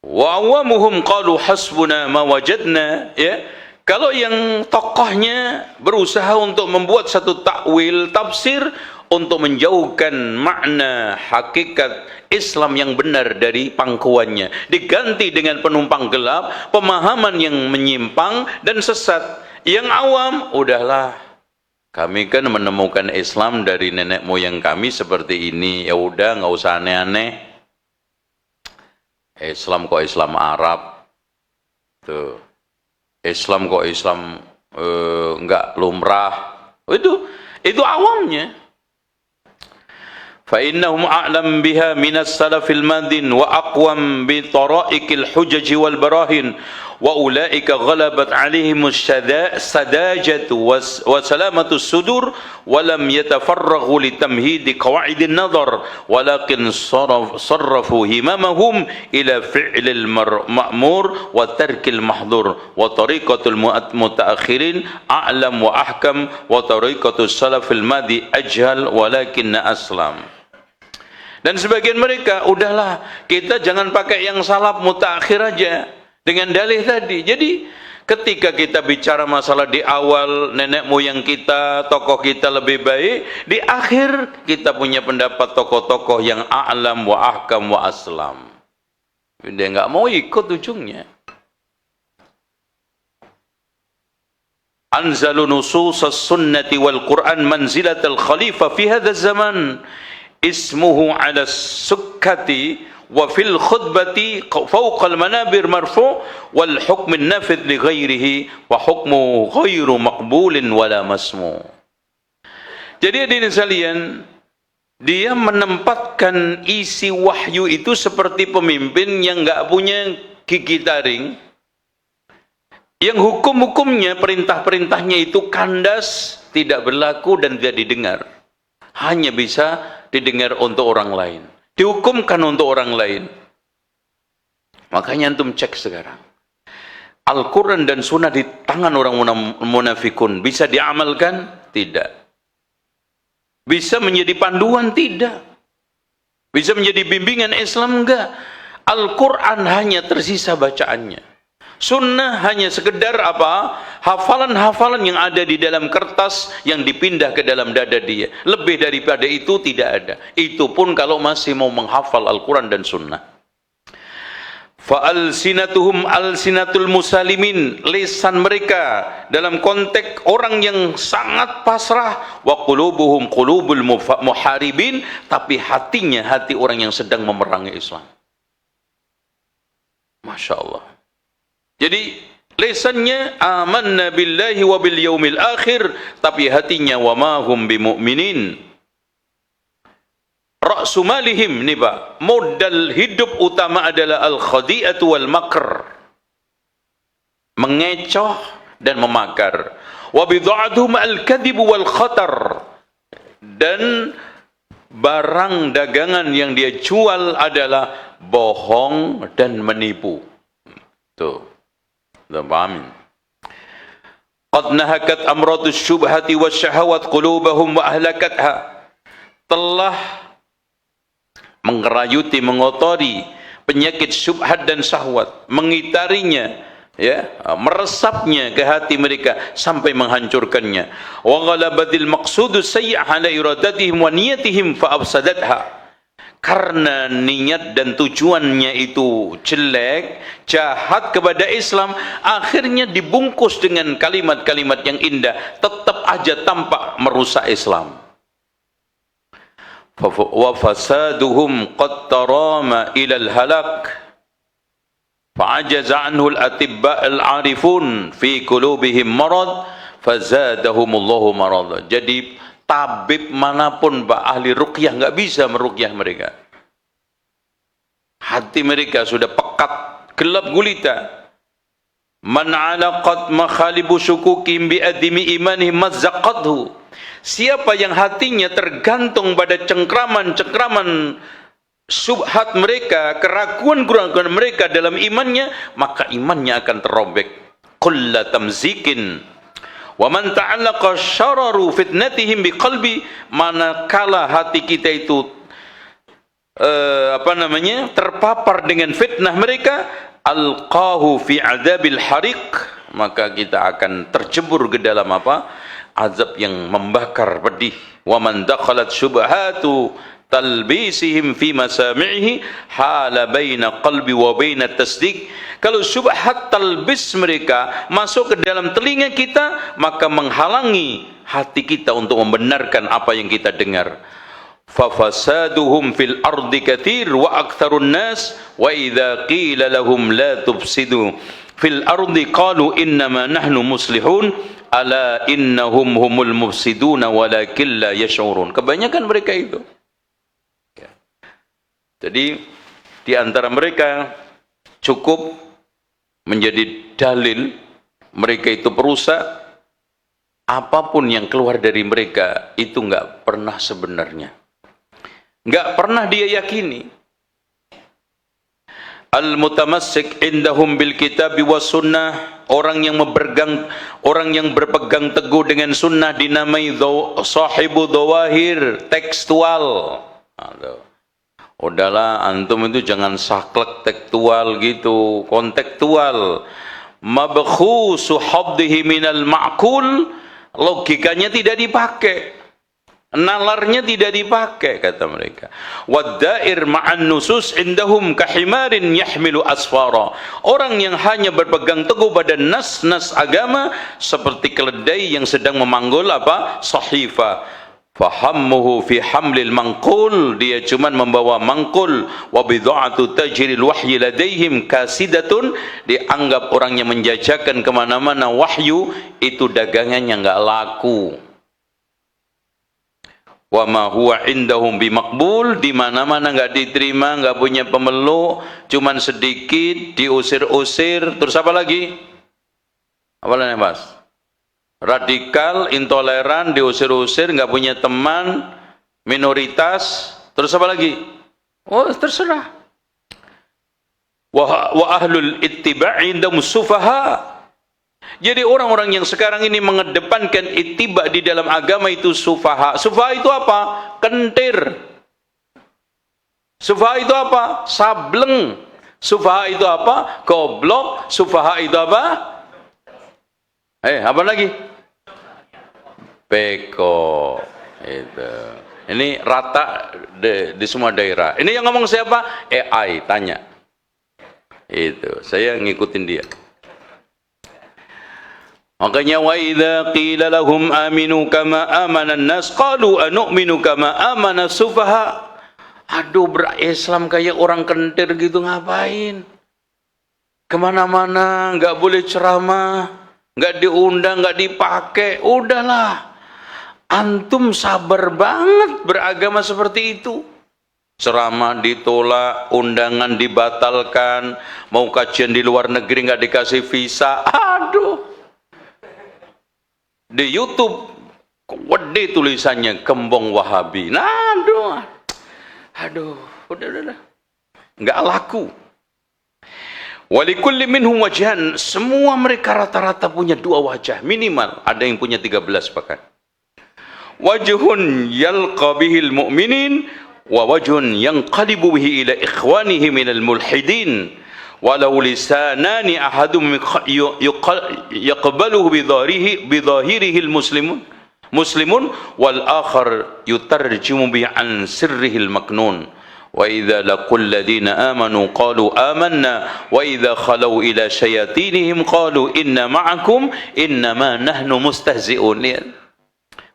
Wa awamuhum qalu hasbuna ma wajadna, ya. Kalau yang tokohnya berusaha untuk membuat satu takwil, tafsir untuk menjauhkan makna hakikat Islam yang benar dari pangkuannya, diganti dengan penumpang gelap, pemahaman yang menyimpang dan sesat. Yang awam, udahlah, kami kan menemukan Islam dari nenek moyang kami seperti ini, ya udah nggak usah aneh-aneh. Islam kok Islam Arab, tuh. Islam kok Islam nggak lumrah. Itu awamnya. فإنهم أعلم بها من السلف الماضين وأقوم بطرائق الحجج والبراهين وأولئك غلبت عليهم السذاجة وسلامة الصدور ولم يتفرغوا لتمهيد قواعد النظر ولكن صرفوا هممهم إلى فعل المأمور وترك المحظور وطريقة المتأخرين أعلم وأحكم وطريقة السلف الماضي أجهل ولكن أسلم. Dan sebagian mereka, udahlah kita jangan pakai yang salaf mutakhir aja dengan dalih tadi. Jadi Ketika kita bicara masalah di awal nenek moyang kita, tokoh kita lebih baik, di akhir kita punya pendapat tokoh-tokoh yang a'lam wa ahkam wa aslam. Dia nggak mau ikut ujungnya. Anzalu nusus as-sunnati wal Qur'an manzilat al-khalifah fi hadha zaman ismuhu ala sukkati wa fil khutbati fawqa al-manabir marfu' wal hukm an-nafidh li ghairihi wa hukmu ghairu maqbulin wala masmu'. Jadi hadirin sekalian, dia menempatkan isi wahyu itu seperti pemimpin yang enggak punya gigi taring, yang hukum-hukumnya, perintah-perintahnya itu kandas, tidak berlaku dan tidak didengar. Hanya bisa didengar untuk orang lain, dihukumkan untuk orang lain. Makanya antum cek sekarang, Al-Quran dan Sunnah di tangan orang munafikun bisa diamalkan? Tidak. Bisa menjadi panduan? Tidak. Bisa menjadi bimbingan Islam? Enggak. Al-Quran hanya tersisa bacaannya. Sunnah hanya sekedar apa? Hafalan-hafalan yang ada di dalam kertas yang dipindah ke dalam dada dia. Lebih daripada itu tidak ada. Itu pun kalau masih mau menghafal Al-Quran dan Sunnah. Fa'alsinatuhum alsinatul musalimin, lisan mereka dalam konteks orang yang sangat pasrah, wa qulubuhum qulubul muharibin, tapi hatinya hati orang yang sedang memerangi Islam. Masya Allah. Jadi lisannya amanna billahi wa bil yaumil akhir, tapi hatinya wa ma hum bimu'minin. Ra'su malihim, nih Pak, modal hidup utama adalah al-khadi'atu wal makr, mengecoh dan memakar. Wa bid'atuhum al-kadhibu wal khatar, dan barang dagangan yang dia jual adalah bohong dan menipu. Tuh, udah pahamin. Qad nahakat amradus syubhati wasyahawat qulubahum wa ahlakatha, telah mengerayuti, mengotori penyakit syubhat dan syahwat, mengitarinya, ya, meresapnya ke hati mereka sampai menghancurkannya. Wa ghalabatil maqsudus sayyi' ala iradatihim wa niyatihim fa afsadatha, karena niat dan tujuannya itu jelek, jahat kepada Islam, akhirnya dibungkus dengan kalimat-kalimat yang indah, tetap aja tampak merusak Islam. Wa fasaduhum qad tarama ila al-halak fa'ajaza anhu al-atibba al-arifun fi qulubihim marad fazadahumullahu marad. Jadi tabib manapun, Pak, ahli ruqyah nggak bisa meruqyah mereka. Hati mereka sudah pekat, gelap gulita. Man alaqat makhalibu syukukim bi adimi imanihim mazzaqathu. Siapa yang hatinya tergantung pada cengkraman-cengkraman subhat mereka, keraguan-keraguan mereka dalam imannya, maka imannya akan terrobek. Kulla tamzikin wa man ta'allaqa syararu fitnatihim biqalbi, manakala hati kita itu terpapar dengan fitnah mereka, alqahu fi adabil hariq, maka kita akan tercebur ke dalam apa? Azab yang membakar pedih. Wa man dakhalat syubhatu talbisihim fi masami'ihi hala baina qalbi wa baina tasdiq. Kalau syubhat talbis mereka masuk ke dalam telinga kita, maka menghalangi hati kita untuk membenarkan apa yang kita dengar. Fa fasaduhum fil ardi katsir wa aktsarun nas wa idza qila lahum la tufsidu fil ardi qalu innama nahnu muslihun ala innahum humul mufsiduna walakin la yash'urun. Kebanyakan mereka itu. Jadi di antara mereka cukup menjadi dalil mereka itu perusak, apapun yang keluar dari mereka itu enggak pernah sebenarnya, enggak pernah dia yakini. Al-mutamassik indahum bil kitab was sunnah, orang yang berpegang teguh dengan sunnah dinamai sahibu dhawahir, tekstual. Udahlah antum itu jangan saklek tekstual gitu, kontekstual. mabkhusu haddihi minal ma'kul, logikanya tidak dipakai, nalarnya tidak dipakai, kata mereka. Waddair ma'an nusus indahum kahimarin yahmilu asfara, orang yang hanya berpegang teguh pada nas-nas agama seperti keledai yang sedang memanggul apa? Sahifa. Fahammuhu fi hamlil mangkul, dia cuman membawa mangkul. Wa bid'atu tajril wahyi ladaihim kasidatun, dianggap orang yang menjajakan kemana-mana wahyu itu dagangannya nggak laku. Wa ma huwa indahum bimakbul, di mana-mana nggak diterima, nggak punya pemeluk, cuman sedikit, diusir-usir. Terus apa lagi? Apa lagi, Mas? Radikal, intoleran, diusir-usir, nggak punya teman, minoritas. Terus apa lagi? Oh, terserah. Wa ahlul ittiba' indahum sufaha. Jadi orang-orang yang sekarang ini mengedepankan ittiba' di dalam agama itu sufaha. Sufaha itu apa? Kentir. Sufaha itu apa? Sableng. Sufaha itu apa? Goblok. Sufaha itu apa? Apa lagi? Peko. Itu. Ini rata di semua daerah. Ini yang ngomong siapa? AI, tanya. Itu, saya ngikutin dia. Makanya wa idza qila lahum aminu kama amana an-nas qalu anu'minu kama amana sufaha. Aduh, berislam kayak orang kentir gitu, ngapain? Kemana-mana nggak boleh ceramah, nggak diundang, nggak dipakai. Udahlah, antum sabar banget beragama seperti itu. Ceramah ditolak, undangan dibatalkan, mau kajian di luar negeri nggak dikasih visa. Aduh, di YouTube gede tulisannya Gembong Wahabi. Nah, aduh, udah, nggak laku. Walikulli minhum wajhan, semua mereka rata-rata punya dua wajah minimal, ada yang punya 13 bahkan. Wajhun yalqa bihil mu'minin wa wajhun yanqalibu bihi ila ikhwanihi minal mulhidin walau lisanani ahadum yaqbaluhu bidhahirihil muslimun wal akhar yutarjimu bi an sirrihil maknun. Wa idza laqul ladina amanu qalu amanna wa idza khalau ila syayatinihim qalu inna ma'akum innama nahnu mustahzi'un.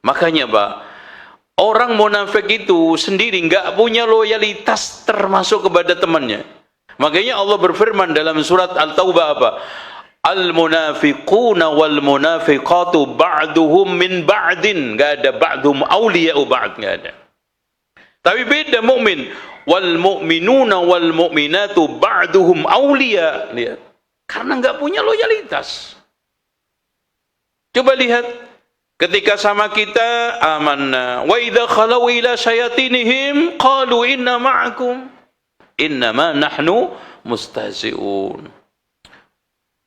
Makanya Pak, orang munafik itu sendiri nggak punya loyalitas termasuk kepada temannya. Makanya Allah berfirman dalam surat Al-Taubah apa? Al-munafiquna wal munafiqatu ba'duhum min ba'din. Nggak ada ba'dhum awliya'u ba'd, nggak ada. Tapi beda mukmin. Wal mu'minuna wal mu'minatu ba'duhum awliya. Lihat. Karena nggak punya loyalitas. Coba lihat. Ketika sama kita amanna wa idza khalau ila syayatinihim qalu inna ma'akum innama nahnu mustahzi'un.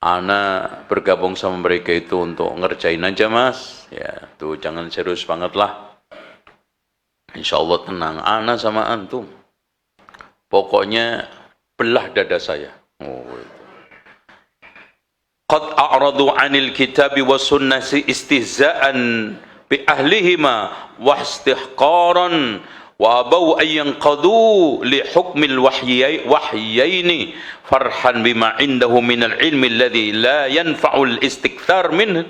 Ana bergabung sama mereka itu untuk ngerjain aja, Mas. Ya, tuh jangan serius banget lah. Insyaallah tenang, ana sama antum. Pokoknya belah dada saya. Oh, itu. Qad a'radu 'anil kitabi was sunnati istihza'an bi ahlihima wa istihqaran wa abau an yanqadu li hukmil wahyaini farhan bima indahu minal ilmi alladhi la yanfa'ul istikthar minhu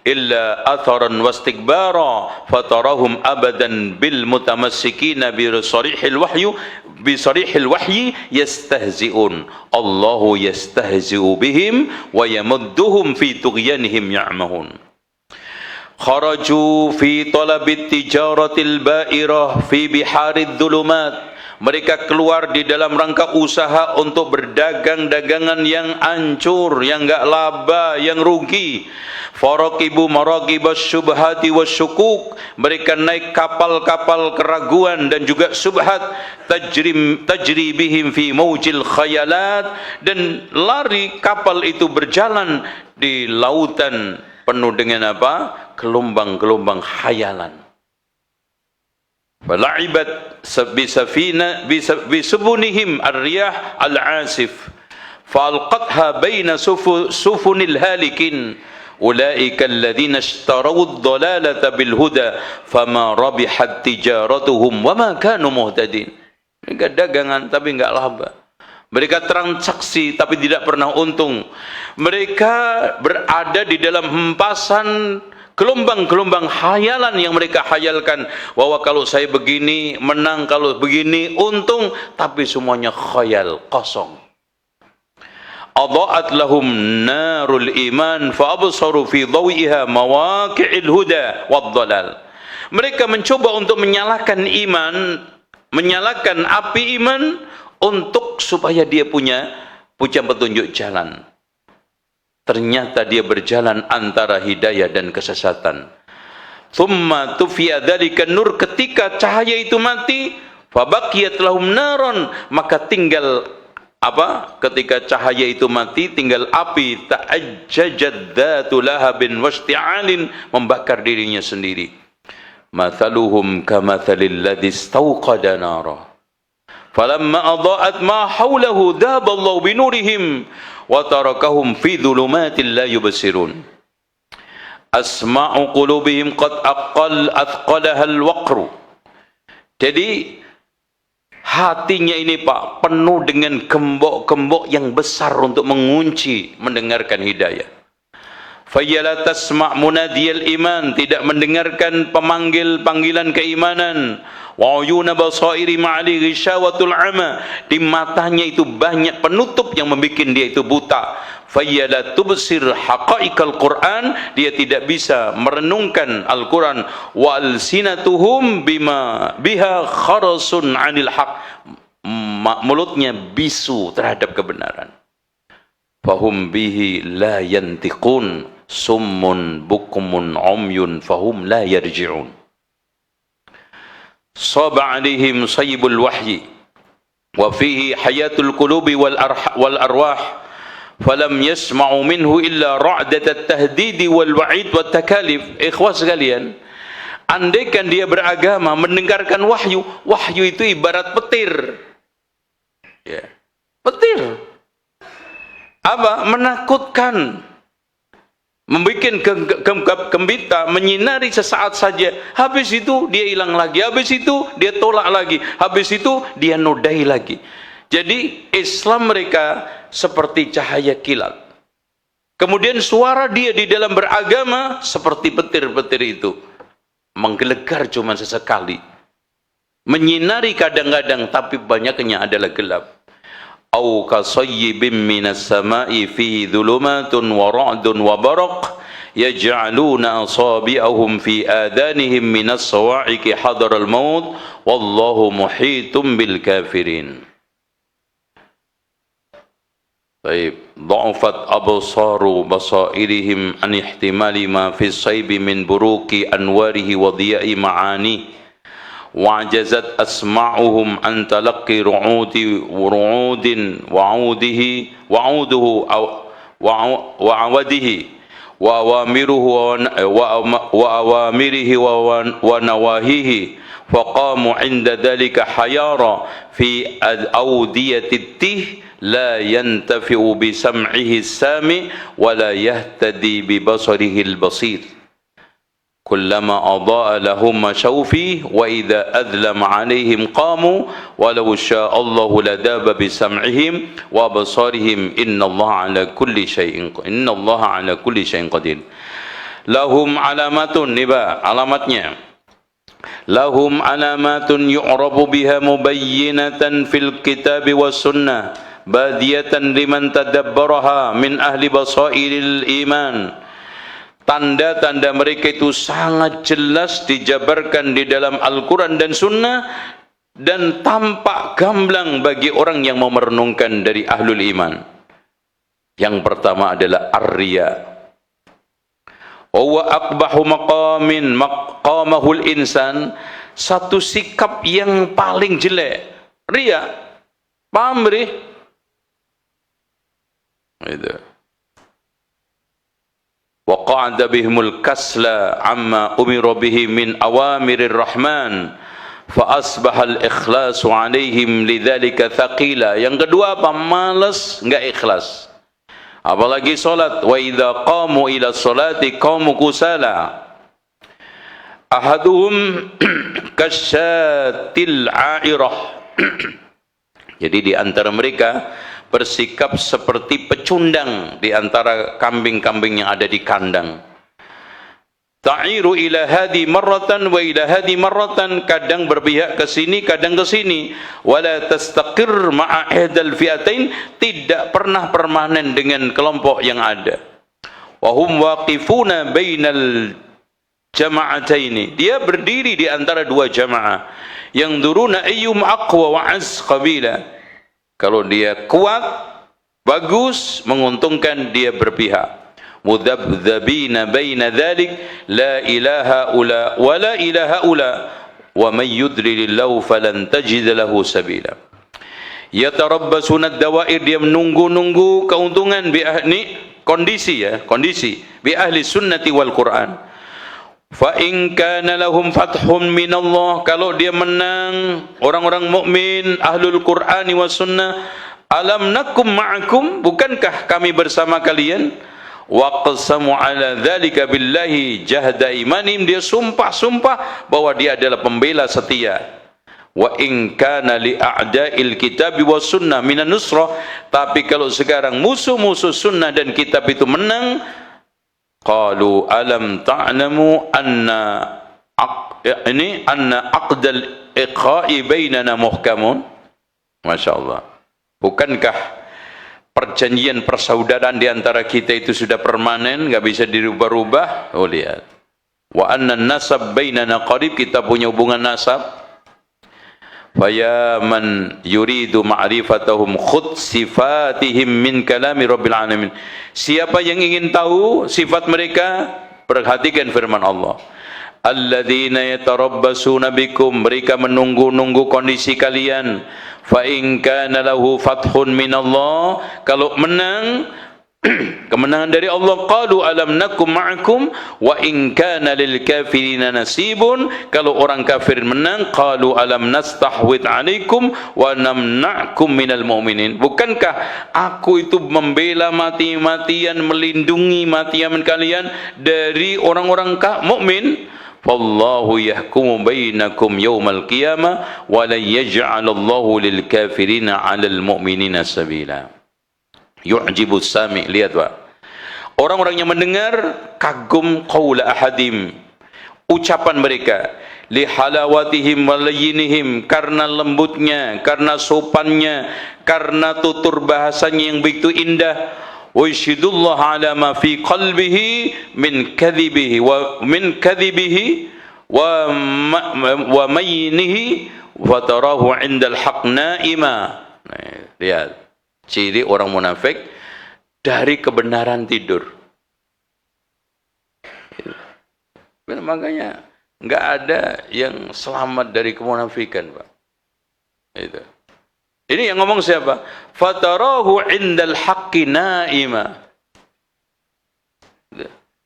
illa atharan wastikbara fatarahum abadan bil mutamassikina bi sarihil wahyi yastahzi'un Allahu yastahzi'u bihim wa yamudduhum fi tughyanihim ya'mahun. Kharaju fi talabit tijaratil ba'irah fi biharid dhulumat. Mereka keluar di dalam rangka usaha untuk berdagang dagangan yang hancur, yang enggak laba, yang rugi. Faraqibu maraqibas syubhati wasyukuk. Mereka naik kapal-kapal keraguan dan juga subhat. Tajri bihim fi maujil khayalat. Dan lari kapal itu berjalan di lautan penuh dengan apa? Gelombang-gelombang khayalan. Fala'ibat bisabunihim ar-riyah al-asif فألقتها بين سفن الهالكين أولئك الذين اشتروا الضلالة بالهدى فما ربحت تجارتهم وما كانوا مهتدين. Mereka dagangan tapi enggak laba. Mereka transaksi tapi tidak pernah untung. Mereka berada di dalam hempasan gelombang-gelombang khayalan yang mereka khayalkan, bahwa kalau saya begini menang, kalau begini untung, tapi semuanya khayal, kosong. Adha'at lahum narul iman fa absaru fi dhawiha mawaqi'il huda wad dhalal. Mereka mencoba untuk menyalakan iman, menyalakan api iman untuk supaya dia punya petunjuk jalan. Ternyata dia berjalan antara hidayah dan kesesatan. Thumma tufiya dzalika nur, ketika cahaya itu mati, fa baqiyat lahum naron, maka tinggal apa? Ketika cahaya itu mati, tinggal api, ta'ajjajat dzatu lahabin wasti'alin, membakar dirinya sendiri. Mathaluhum kamathalil ladzi istawqada nara. Falamma adha'at ma hawlahu dhahaballahu binurihim wa tarakahum fi dhulumatin la yubsirun. Asma'u qulubihim qad athqalaha al-waqru. Jadi hatinya ini Pak penuh dengan gembok-gembok yang besar untuk mengunci mendengarkan hidayah. Fayala tasma' munadiyal iman, tidak mendengarkan pemanggil panggilan keimanan. Wa uyuna basairi ma'ali ghishawatul ama, di matanya itu banyak penutup yang membuat dia itu buta. Fayala tubsir haqaiqal Quran, dia tidak bisa merenungkan Al-Quran. Wa alsinatuhum bima biha kharasun 'anil haq, mulutnya bisu terhadap kebenaran. Fahum bihi la yantiqun summun bukumun umyun fahum la yarji'un. Saba alaihim sayyibul wahyi wa fihi hayatul qulubi wal arwah falam yasma'u minhu illa ra'dat at-tahdid wal wa'id wat takalif. Ikhwas sekalian, andaikan dia beragama mendengarkan wahyu, wahyu itu ibarat petir. Ya. Petir. Apa? Menakutkan, membuat gembita, menyinari sesaat saja, habis itu dia hilang lagi, habis itu dia tolak lagi, habis itu dia nodai lagi. Jadi Islam mereka seperti cahaya kilat, kemudian suara dia di dalam beragama seperti petir-petir itu, menggelegar cuma sesekali, menyinari kadang-kadang, tapi banyaknya adalah gelap. Au kasayyibin minas sama'i fihi dhulumatun wa ra'dun wa baraq yaj'aluna asabi'ahum fi adanihim minas sawa'iqi hadaral maut wallahu muhitum bil kafirin. Baik, dha'afat absaru basairihim an ihtimali ma fi saybi min buruki anwarihi wa dhiya'i ma'ani. وعجزت أسماعهم عن تلقي رعود وعوده وعوده وأوامره ونواهيه فقاموا عند ذلك حيارى في أودية التيه لا ينتفع بسمعه السامع ولا يهتدي ببصره البصير. كلما أضاء لهم مشوا فيه وإذا أذلم عليهم قاموا ولو شاء الله لذاب بسمعهم وأبصارهم إن الله على كل شيء قدير. لهم علامات نبا علاماتnya لهم علامات يعرف بها مبينة في الكتاب والسنة بادية لمن تدبرها من أهل بصائر الإيمان. Tanda-tanda mereka itu sangat jelas dijabarkan di dalam Al-Quran dan Sunnah, dan tampak gamblang bagi orang yang mau merenungkan dari ahlul iman. Yang pertama adalah ar-riya. Wa aqbahu maqamahul insan, satu sikap yang paling jelek, riya. Paham beri? Itu. وقعد بهم الكسل عما أمر به من أوامر الرحمن fa asbahal ikhlasu alaihim lidzalika thaqila. Yang kedua apa? Malas, enggak ikhlas. Apalagi salat, wa idza qamu ila salati qamu kusala. Ahaduhum kasyatil a'irah. Jadi di antara mereka bersikap seperti pecundang di antara kambing-kambing yang ada di kandang. Ta'iru ila hadi marratan wa ila hadi marratan, kadang berpihak ke sini, kadang ke sini. Wala tastaqir ma'a ihdal fi'atain, tidak pernah permanen dengan kelompok yang ada. Wa hum waqifuna bainal jama'ataini, dia berdiri di antara dua jamaah. Yang duruna ayyum aqwa wa az qabila, kalau dia kuat, bagus, menguntungkan, dia berpihak. Mudabdhabina baina dhalik, la ilaha ula wa la ilaha ula wa may yudlilillahu falan tajid lahu sabila. Yatarabbasuna ad-dawair, dia menunggu-nunggu keuntungan bi ahli kondisi bi ahli sunnati wal Quran. Fa in kana lahum fathun minallah, kalau dia menang orang-orang mukmin ahlul Qur'ani was sunnah, alam nakum ma'akum, bukankah kami bersama kalian? Wa qasamu ala dzalika billahi jahda imanim, dia sumpah-sumpah bahwa dia adalah pembela setia. Wa in kana li a'da'il kitab was sunnah minan nusrah, tapi kalau sekarang musuh-musuh sunnah dan kitab itu menang, qalu alam ta'lamu anna aqdal iqa'i bainana muhkamun. Masya Allah, bukankah perjanjian persaudaraan di antara kita itu sudah permanen, enggak bisa dirubah-rubah? Oh, lihat. Wa anna nasab bainana qarib, kita punya hubungan nasab. Faya man yuridu ma'rifatahum khud sifatihim min kalami rabbil alamin, siapa yang ingin tahu sifat mereka, perhatikan firman Allah. Alladzina yatarabbasuna bikum, mereka menunggu-nunggu kondisi kalian. Fa in kana lahu fathun minallah, kalau menang kemenangan dari Allah, qalu alam nakum ma'akum wa in kana lil kafirina nasibun, kalau orang kafir menang, qalu alam nastahwid alaikum wa namna'kum minal mu'minin, bukankah aku itu membela mati-matian, melindungi mati-matian kalian dari orang-orang mukmin? Wallahu yahkumu bainakum yawmal qiyamah wa la yaj'alallahu lil kafirina 'alal mu'minina sabila. Yu'jibus sami', lihat Pak, orang-orang yang mendengar kagum qaula ahadim, ucapan mereka, li halawatihim wa layyinihim, karena lembutnya, karena sopannya, karena tutur bahasanya yang begitu indah. Wa yashhadullahu ala ma fi qalbihi min kadhibihi wa maynihi wa tarahu 'indal haqq na'ima. Lihat ciri orang munafik, dari kebenaran tidur. Makanya nggak ada yang selamat dari kemunafikan, Pak. Itu. Ini yang ngomong siapa? Fatarahu indal haqqi naima.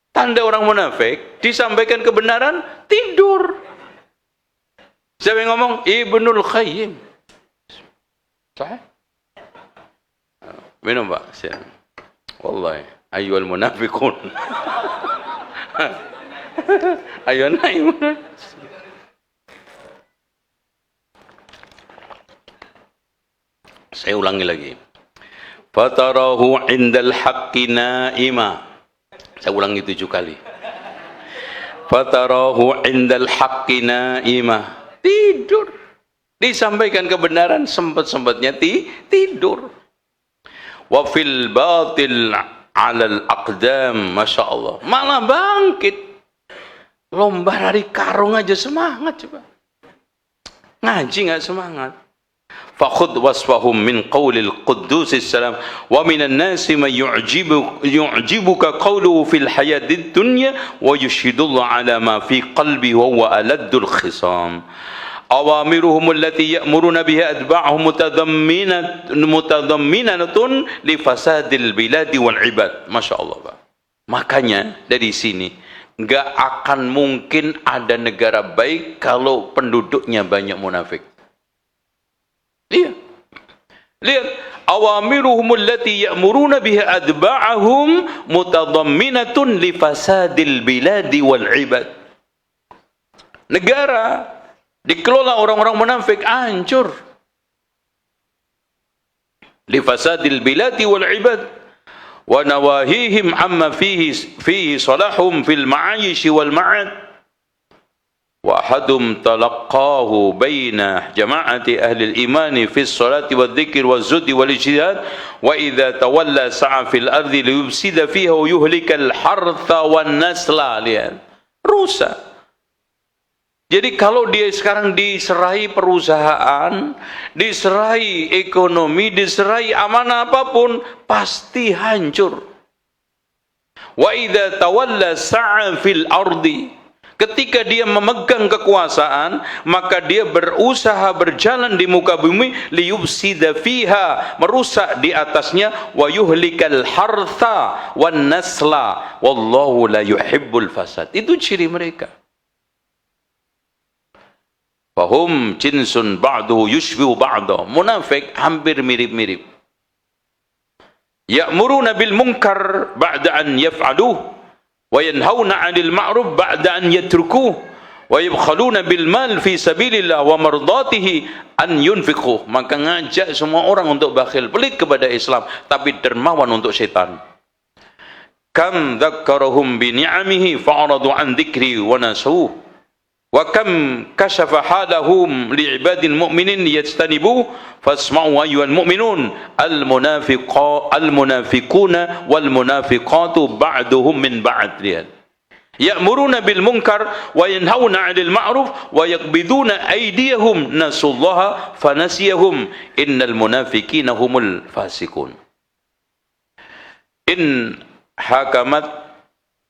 Tanda orang munafik, disampaikan kebenaran, tidur. Siapa yang ngomong? Ibnul Qayyim. Sahih? Minum Pak, siap. Wallahi, ayyuhal munafiqun. Ayyuhal naimun. Saya ulangi lagi. Fatarahu indal haqqi naima. Saya ulangi 7 kali. Fatarahu indal haqqi naima. Tidur. Disampaikan kebenaran, sempat-sempatnya tidur. Wa fil batil 'alal aqdam, Masya Allah, malah bangkit. Lomba lari karung aja semangat, coba. Ngaji nggak semangat. Fakhud wasfahum min qawlil quddusis salam wa minan nasi man yu'jibuka qawluhu fil hayatid dunya wa yushhidullahu ala ma fi qalbi wa huwa aladdul khisam. Awamiruhum allati ya'muruna biha adba'ahum mutadamminatun li fasadil biladi wal ibad. Masya Allah, Pak. Makanya dari sini nggak akan mungkin ada negara baik kalau penduduknya banyak munafik. Iya. Lihat, awamiruhum allati ya'muruna biha adba'ahum mutadamminatun li fasadil biladi wal ibad. Negara dikelola orang-orang munafik hancur. Li fasadil biladi wal ibad wa nawahihim amma fihi salahum fil ma'ayish wal ma'ad. وأحدهم تلقاه بين جماعة أهل الإيمان في الصلاة والذكر والزهد والاجتهاد وإذا تولى سعى في الأرض ليفسد فيها ويهلك الحرث والنسل. Lihat, rusak. Jadi kalau dia sekarang diserai perusahaan, diserai ekonomi, diserai amanah apapun, pasti hancur. Wa idza tawalla sa'a fil ardi, ketika dia memegang kekuasaan, maka dia berusaha berjalan di muka bumi, liyufsida fiha, merusak di atasnya, wa yuhlikal hartha wan nasla, wallahu la yuhibbul fasad. Itu ciri mereka. Fahum jinsun ba'duhu yushbihu ba'dahu. Munafik hampir mirip-mirip. Ya'muruna bil munkar ba'da an yaf'aluh wa yanhauna 'anil ma'ruf ba'da an yatrukuh wa yabkhaluna bil mal fi sabilillah wa mardatihi an yunfiquh. Maka ngajak semua orang untuk bakhil, pelit kepada Islam, tapi dermawan untuk setan. Kam dzakkarahum bi ni'amihi fa'aradu an dzikri wa nasuh wa kam kashafa halahum li ibadil mu'minin yajtanibu fasma'u ayyuhal mu'minun al munafiquna wal munafiqatu ba'duhum min ba'd. Lihat, ya'muruna bil munkar wa yanhauna 'anil ma'ruf wa yaqbiduna aydiyahum nasullaha fanasiyahum innal munafiqina humul fasiqun.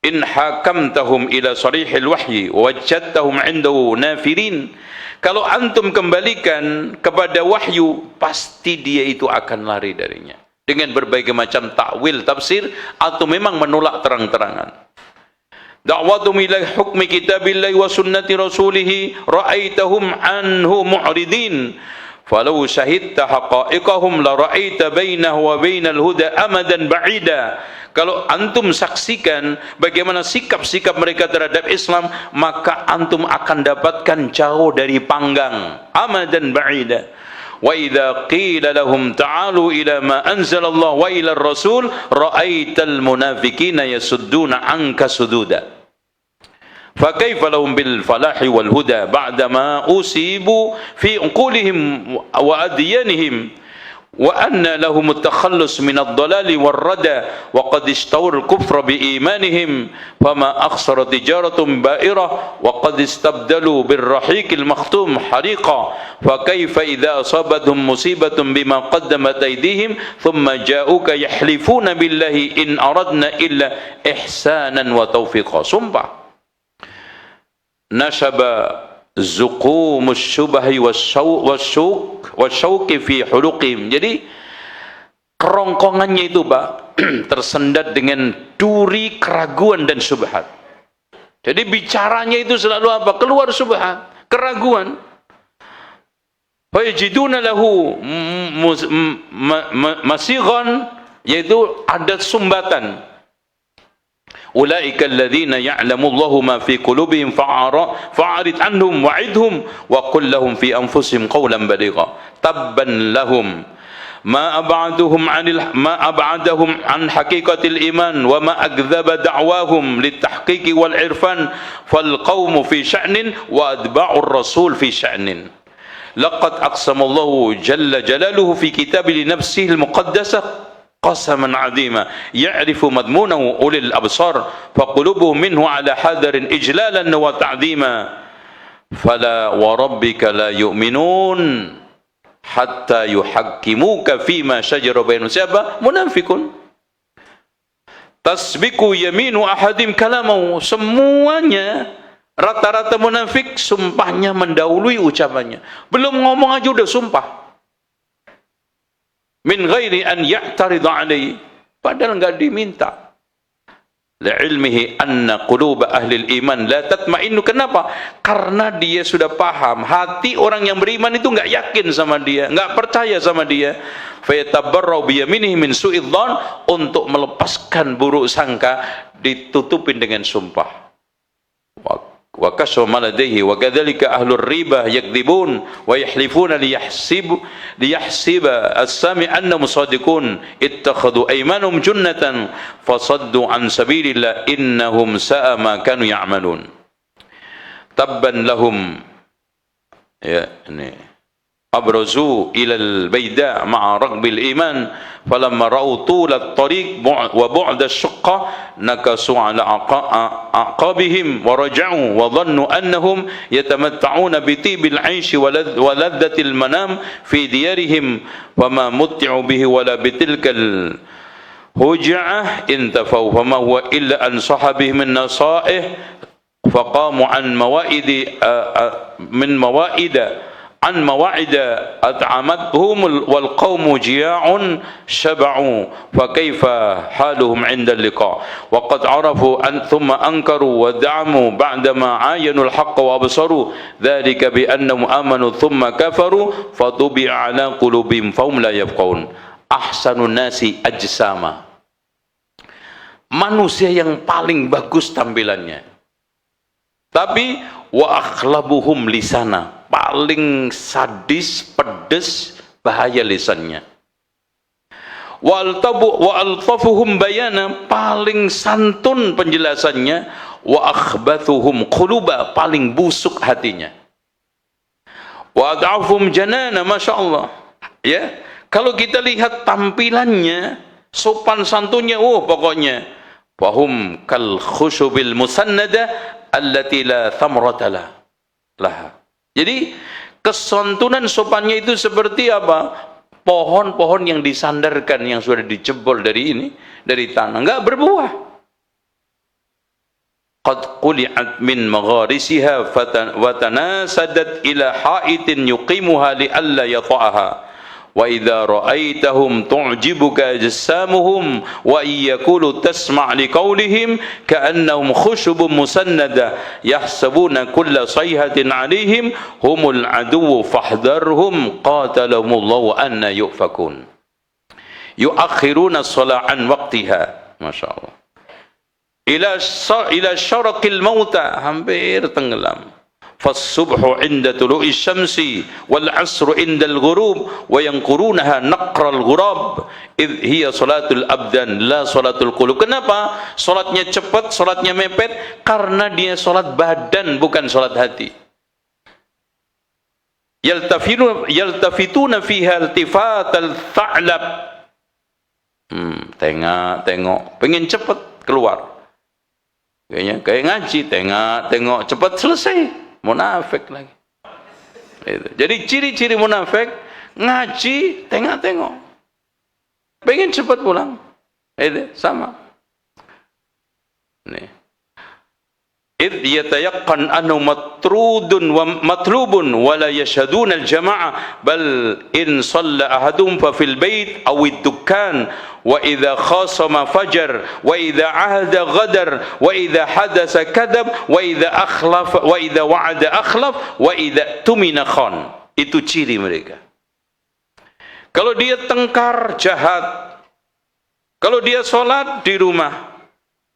In hakamtahum ila sarihil wahyi wajadtahum indahu nafirin. Kalau antum kembalikan kepada wahyu, pasti dia itu akan lari darinya dengan berbagai macam takwil, tafsir, atau memang menolak terang-terangan. Da'watum ila hukmi kitabillahi wa sunnati rasulih ra'aitahum anhu mu'ridin. Falau syahidta haqa'iqahum la ra'aita bainahu wa bainal huda amadan ba'ida. Kalau antum saksikan bagaimana sikap-sikap mereka terhadap Islam, maka antum akan dapatkan jauh dari panggang, amadan ba'ida. Wa idza qila lahum ta'alu ila ma anzalallah wa ila ar-rasul ra'aital munafiqina yasudduna 'anka sududa. Fa kaifa lahum bil falahi wal huda ba'da ma usibu fi uqulihim wa adyanihim wa anna lahum at-takhallus min ad-dalali war-rada wa qad istawar al-kufra bi imanihim fama akhsara tijaratum ba'irah wa qad istabdalu bir-rahiq al-makhtum hariqa fa kayfa idza asabathum musibatun bima qaddamat aydihim thumma ja'uka yahlifuna billahi in aradna illa ihsanan wa tawfiqa. Sumpah, nasaba zuqumus syubahi wasyauqi fi huluqihim. Jadi kerongkongannya itu, Pak, tersendat dengan duri keraguan dan syubhat. Jadi bicaranya itu selalu apa? Keluar syubhat, keraguan. Fa yajiduna lahu masighan, yaitu ada sumbatan. Ulaika alladhina ya'lamu Allahu ma fi qulubihim fa'arid anhum wa'idhum wa qul lahum fi anfusihim qawlan baligha. Tabban lahum ma ab'adahum an haqiqatil iman wa ma akdzaba da'wahum litahqiqi wal irfan fal qaumu fi sya'nin wa adba'ur rasul fi sya'nin. Laqad aqsama Allahu jalla jalaluhu fi kitabihi li nafsihi al-muqaddasah qasaman 'azima ya'rifu madmunahu ulil absar faqulubuhum minhu 'ala hadarin ijlalan wa ta'dhima fala wa rabbika la yu'minun hatta yuhakkimuka fima shajara bainahum. Siapa? Munafikun. Tasbiqu yaminu ahadim kalamahu. Semuanya rata-rata munafik sumpahnya mendahului ucapannya. Belum ngomong aja udah sumpah. Min ghairi an ya'tarida alaihi, padahal enggak diminta. li'ilmihi anna quluba ahli iman la tatma'innu. Kenapa? Karena dia sudah paham hati orang yang beriman itu enggak yakin sama dia, enggak percaya sama dia. Fayatabarra'u biyaminihi min su'idh dhann, untuk melepaskan buruk sangka ditutupin dengan sumpah. Wa kasama ladaihi wa kadzalika ahlur riba yakdzibun wa yahlifuna liyahsiba as-sami annahum shadiqun ittakhadhu aymanahum junnatan fasaddu an sabilillah innahum sa'a ma kanu ya'malun. Tabban lahum, ya ini abrazu ila al-bayda ma'a raqbil iman falamma ra'u tulat tariq wa bu'da ash-shaqqa nakasu ala aqabihim wa raja'u wa dhannu annahum yatamatta'una bi tibil 'aish wa ladhatil manam fi diyarihim wa ma mutti'u bihi wala bitilkal huj'ah intafau fama huwa illa an sahabihim min nasaih faqamu an mawaidi min mawaida an mawa'ida at'amathum wal qawmu jia'un shaba'u fa kaifa haluhum 'inda al-liqa wa qad 'arafu an thumma ankaru wa da'amu ba'dama 'ayanu al-haqqa wa absaru dhalika bi annahum amanu thumma kafaru fa tubi'a 'ala qulubihim fahum la yafqahun. Ahsanun nasi ajsama, manusia yang paling bagus tampilannya, tapi wa akhlabuhum lisana, paling sadis, pedes, bahaya lisannya. Wa altafuhum bayana, paling santun penjelasannya. Wa akhbathuhum quluba, paling busuk hatinya. Wa ad'afum janana, Masya Allah. Ya, kalau kita lihat tampilannya, sopan santunnya, pokoknya fahum kal khushubil musannada allati la thamrata laha. Jadi kesantunan sopannya itu seperti apa? Pohon-pohon yang disandarkan, yang sudah dijebol dari tanah, enggak berbuah. Qad quli'at min magharisiha wa tanasadat ila ha'itin yuqimuha li alla yata'aha. Wa idza ra'aitahum tu'jibuka ajsamuhum wa iyaqulu tasma' liqaulihim ka'annahum khushubun musannada yahsabuna kulla sayhatin 'alaihim humul aduwwu fahdharhum qatalahumullahu anna yufakun. Yuakhiruna as-salah an waqtiha. Masyaallah. Ila syaraqil mauta, hampir tenggelam. Fasubhu inda tulu'i syamsi wal asru inda al-ghurub wa yanqurunaha naqral ghurab idh hiya salatul abdan la salatul qulub. Kenapa salatnya cepat, salatnya mepet? Karena dia salat badan, bukan salat hati. Yaltafituna fiha iltifatal tha'lab. Tengok, pengen cepat keluar. Kayaknya kayak ngaji, tengok cepat selesai. Munafik lagi. Jadi ciri-ciri munafik, ngaji, tengok. Pengen cepat pulang. Sama. Nih. Idh yatayaqqan annahu matrudun wa matlubun wa la yashhaduna al-jama'ah bal in shalla ahadum fa fil bait aw ad-dukkan wa idza khasama fajar wa idza ahada ghadar wa idza hadasa kadhab wa idza akhlaf wa idza wa'ada akhlaf wa idza tumina khan. Itu ciri mereka. Kalau dia tengkar, jahat. Kalau dia salat di rumah,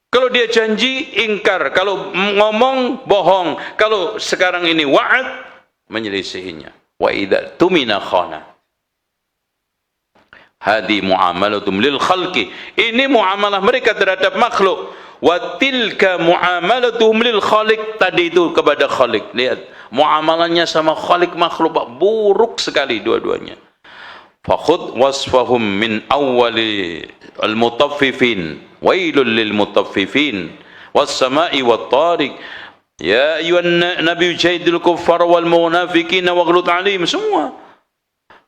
kalau dia janji, ingkar. Kalau ngomong, bohong. Kalau sekarang ini wa'ad, menyelisihinya. Wa idza tumina khana. Hadi muamalatum lil khalqi. Ini muamalah mereka terhadap makhluk. Wa tilka muamalatuhum lil khaliq. Tadi itu kepada khaliq. Lihat, muamalahnya sama khaliq makhluk buruk sekali dua-duanya. Fakhud wasfahum min awwali al-mutaffifin. Wailul lil mutaffifin was sama'i wat tariq ya ayyuhan nabiy jahidil kuffar wal munafiqin waghlud 'alaihim semua.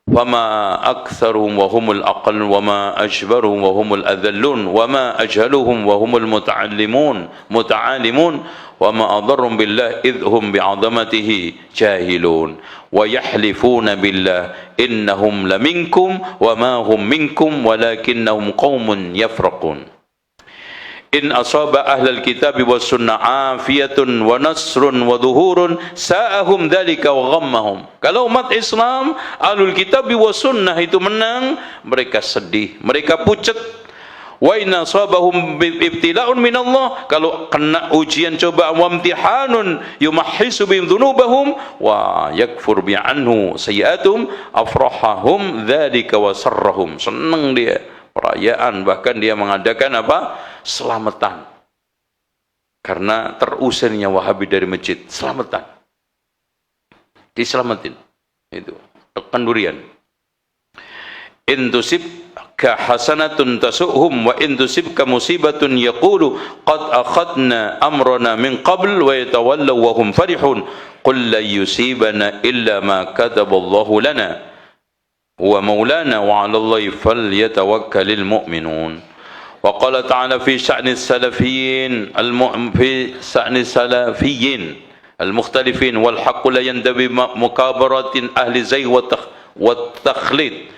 Wama aktsaruhum wa humul aqall wama ajbaruhum wa humul adhallun wama ajhaluhum wa humul muta'allimun wama adarrum billah idhum bi'azamatihi jahilun wa yahlifuna billah innahum laminkum wama hum minkum walakinnahum qaumun yafraqun. in asaba ahlal kitabi was sunnah afiyatun wa nasrun wa dhuhurun sa'ahum dhalika wa ghammahum. Kalau umat Islam ahlul kitabi was sunnah itu menang, mereka sedih, mereka pucat. Wa in asabahum ibtila'un min Allah, kalau kena ujian cobaan wa imtihanun yumahhisu bi dhunubahum wa yakfur bi anhu sayiatum afrahahum dhalika wa sarrahum. Senang dia, perayaan, bahkan dia mengadakan apa? Selamatan. Karena terusirnya Wahabi dari masjid, selamatan. Diselamatin. Itu kendurian. In tusibka hasanatun tasu'hum wa in tusibka musibatun yaqulu qad akhadna amrana min qabl wa yatawallaw wa hum farihun qul la yusibana illa ma kataballahu lana huwa maulana wa 'ala Allahi falyatawakkalul mu'minun. Wa qala ta'ala fi sya'ni salafiyyin al-mukhtalifin wal haqqu la yandabi mukabaratin ahli zayg wa takhlid.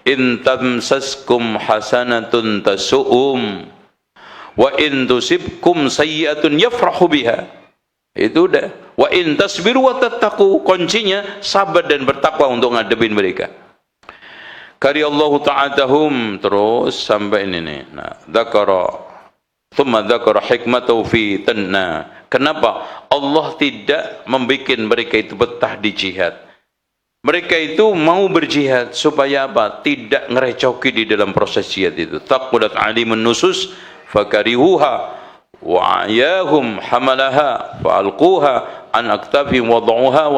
In tamsaskum hasanatun tasu'um wa in tusibkum sayyi'atun yafrahu biha. Itu udah. Wa in tasbiru wa tattaqu, kuncinya sabar dan bertakwa untuk ngadepin mereka. Kariyallahu ta'atahum, terus sampai ini nih. Nah, thumma dzakara hikmatahu fi tanna. Kenapa Allah tidak membuat mereka itu betah di jihad? Mereka itu mau berjihad supaya apa? Tidak ngerecoki di dalam proses jihad itu. Taqulat alimun nusus fakarihuha wa ayahum hamalaha fa'alquha an aktafihim wada'uha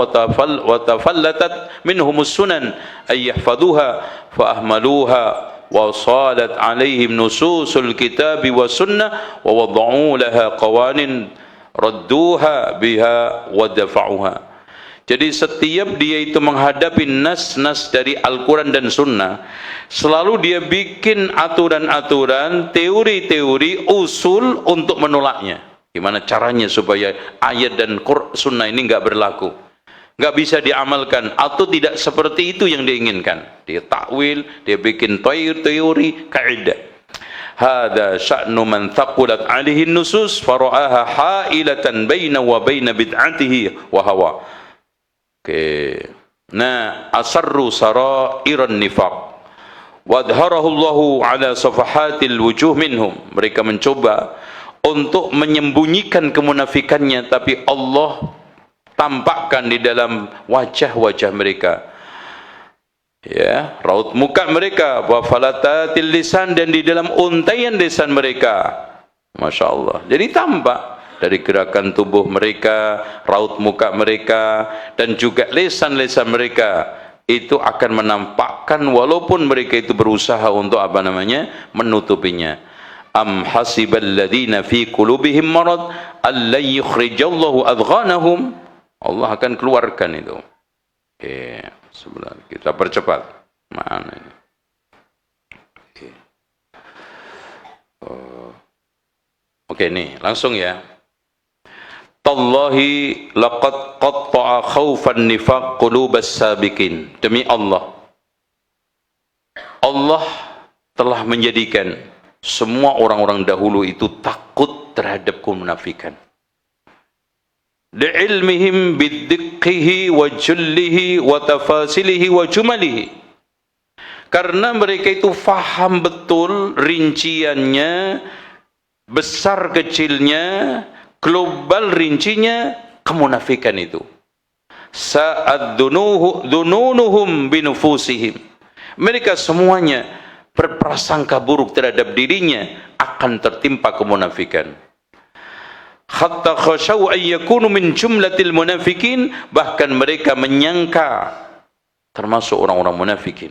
wa tafallatat minhumus sunan ay yahfaduha fa'ahmaluha wa salat alaihim nususul kitabi wa sunnah wa wada'u laha qawanin radduha biha wa dafa'uha. Jadi setiap dia itu menghadapi nas-nas dari Al-Quran dan Sunnah, selalu dia bikin aturan-aturan, teori-teori, usul untuk menolaknya. Gimana caranya supaya ayat dan Sunnah ini nggak berlaku, nggak bisa diamalkan, atau tidak seperti itu yang diinginkan. Dia takwil, dia bikin teori, kaidah. Hada sya'nu man thaqulat alihi nusus fara'aha hailatan baina wa baina bid'atihi wa hawa. Oke. Nah, asarru sarairan nifaq wadharahu Allahu ala safahatil wujuh minhum. Mereka mencoba untuk menyembunyikan kemunafikannya, tapi Allah tampakkan di dalam wajah-wajah mereka. Ya, raut muka mereka, wa falatatil lisan, dan di dalam untaian lisan mereka. Masya Allah. Jadi tampak dari gerakan tubuh mereka, raut muka mereka, dan juga lisan-lisan mereka itu akan menampakkan walaupun mereka itu berusaha untuk apa namanya menutupinya. Am hasibal ladzina fi qulubihim marad alla yukhrijallahu adghanahum. Allah akan keluarkan itu. Oke, sebentar kita percepat. Mana ini? Oke. Oke nih, langsung ya. Tallahi laqad qatta'a khaufan nifaq qulubas sabiqin. Demi Allah, Allah telah menjadikan semua orang-orang dahulu itu takut terhadap kemunafikan. Li'ilmihim biddiqihi wa jullihi wa tafasilihi wa jumalihi. Karena mereka itu faham betul rinciannya, besar kecilnya, global rincinya kemunafikan itu. Sa'ad dununuhum binufusihim. Mereka semuanya berprasangka buruk terhadap dirinya akan tertimpa kemunafikan. Hatta khashaw ay yakunu min jumlatil munafikin, bahkan mereka menyangka termasuk orang-orang munafikin.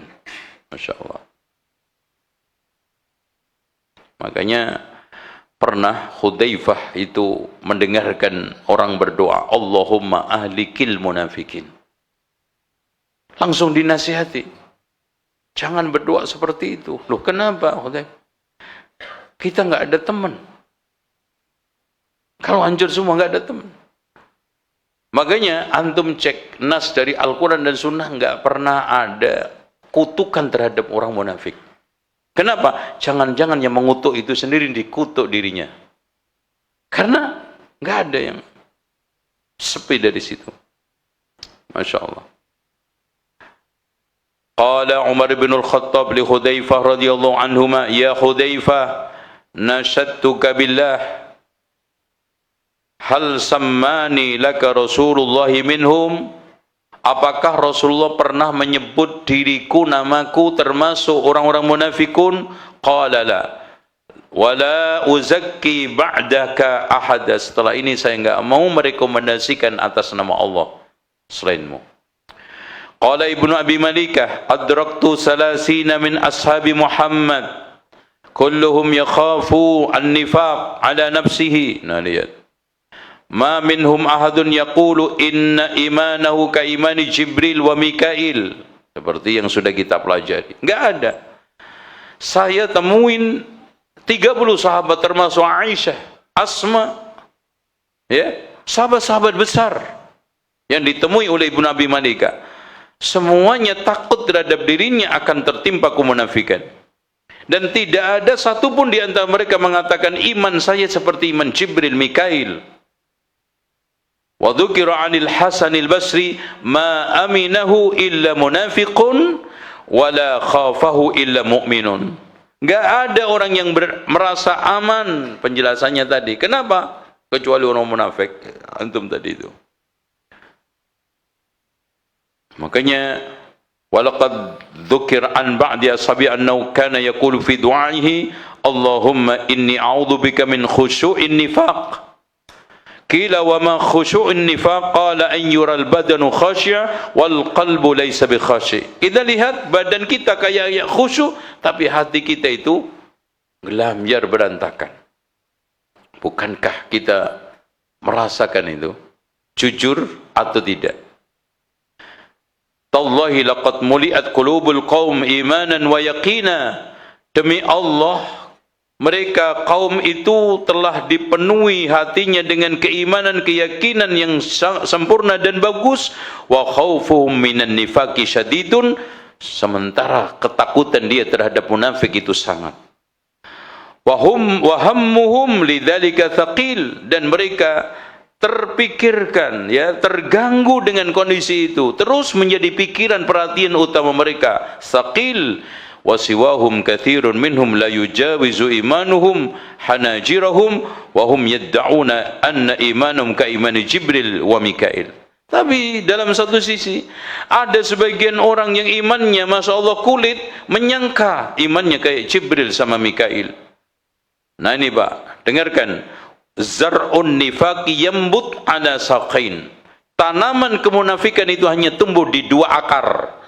Masya Allah. Makanya pernah Hudzaifah itu mendengarkan orang berdoa, Allahumma ahlikil munafikin. Langsung dinasihati, jangan berdoa seperti itu. Loh kenapa Hudzaifah? Kita nggak ada teman. Kalau hancur semua nggak ada teman. Makanya antum cek nas dari Al-Quran dan Sunnah, nggak pernah ada kutukan terhadap orang munafik. Kenapa? Jangan-jangan yang mengutuk itu sendiri dikutuk dirinya. Karena nggak ada yang sepi dari situ. Masya Allah. Qala Umar bin Al-Khattab li Hudzaifah radhiyallahu anhuma, ya Hudzaifah, nasyadtuka billah, hal sammani laka Rasulullah minhum? Apakah Rasulullah pernah menyebut diriku, namaku termasuk orang-orang munafikun? Qala la, wala uzakki ba'daka ahada. Setelah ini saya enggak mau merekomendasikan atas nama Allah selainmu. Qala Ibnu Abi Malikah, adraktu salasina min ashabi Muhammad kulluhum yakhafu an-nifaq ala nafsihi. Nah, lihat. Ma minhum ahadun yaqulu inna imanahu ka imani Jibril wa Mikail. Seperti yang sudah kita pelajari. Enggak ada. Saya temuin 30 sahabat termasuk Aisyah, Asma, ya, sahabat-sahabat besar yang ditemui oleh Ibnu Abi Malikah. Semuanya takut terhadap dirinya akan tertimpa kemunafikan. Dan tidak ada satupun di antara mereka mengatakan iman saya seperti iman Jibril, Mikail. Wa dzukira 'anil Hasan al-Basri ma aminahu illa munafiqun wa la khafahu illa mu'minun. Enggak ada orang yang merasa aman, penjelasannya tadi. Kenapa? Kecuali orang munafik. Antum tadi itu. Makanya walaqad dzukira an ba'di ashabi annahu kana yaqulu fi du'aihi Allahumma inni a'udzubika min khusyu'in nifaq. Qila wa ma khusyu'un nifaq? Qala an yural badanu khashi'a wal qalbu laysa bi khashi'. Kita lihat badan kita kayak khusyuk tapi hati kita itu gelamjar berantakan. Bukankah kita merasakan itu? Jujur atau tidak? Tallahi laqad muli'at qulubul qaum imanan wa yaqina. Demi Allah, mereka kaum itu telah dipenuhi hatinya dengan keimanan, keyakinan yang sempurna dan bagus. Wa khaufuhum minan nifaqi syadidun. Sementara ketakutan dia terhadap munafik itu sangat. Wa hammuhum lidzalika thaqil. Dan mereka terpikirkan, ya, terganggu dengan kondisi itu, terus menjadi pikiran perhatian utama mereka. Thaqil. Wasiwahum kathirun minhum la yujawizu imanuhum hanajirahum wa hum yadda'una anna imanum ka imani Jibril wa Mikail. Tapi dalam satu sisi ada sebagian orang yang imannya Masya Allah kulit, menyangka imannya kayak Jibril sama Mikail. Nah ini Pak, dengarkan. Zar'un nifaqi yambut ala saqain. Tanaman kemunafikan itu hanya tumbuh di dua akar.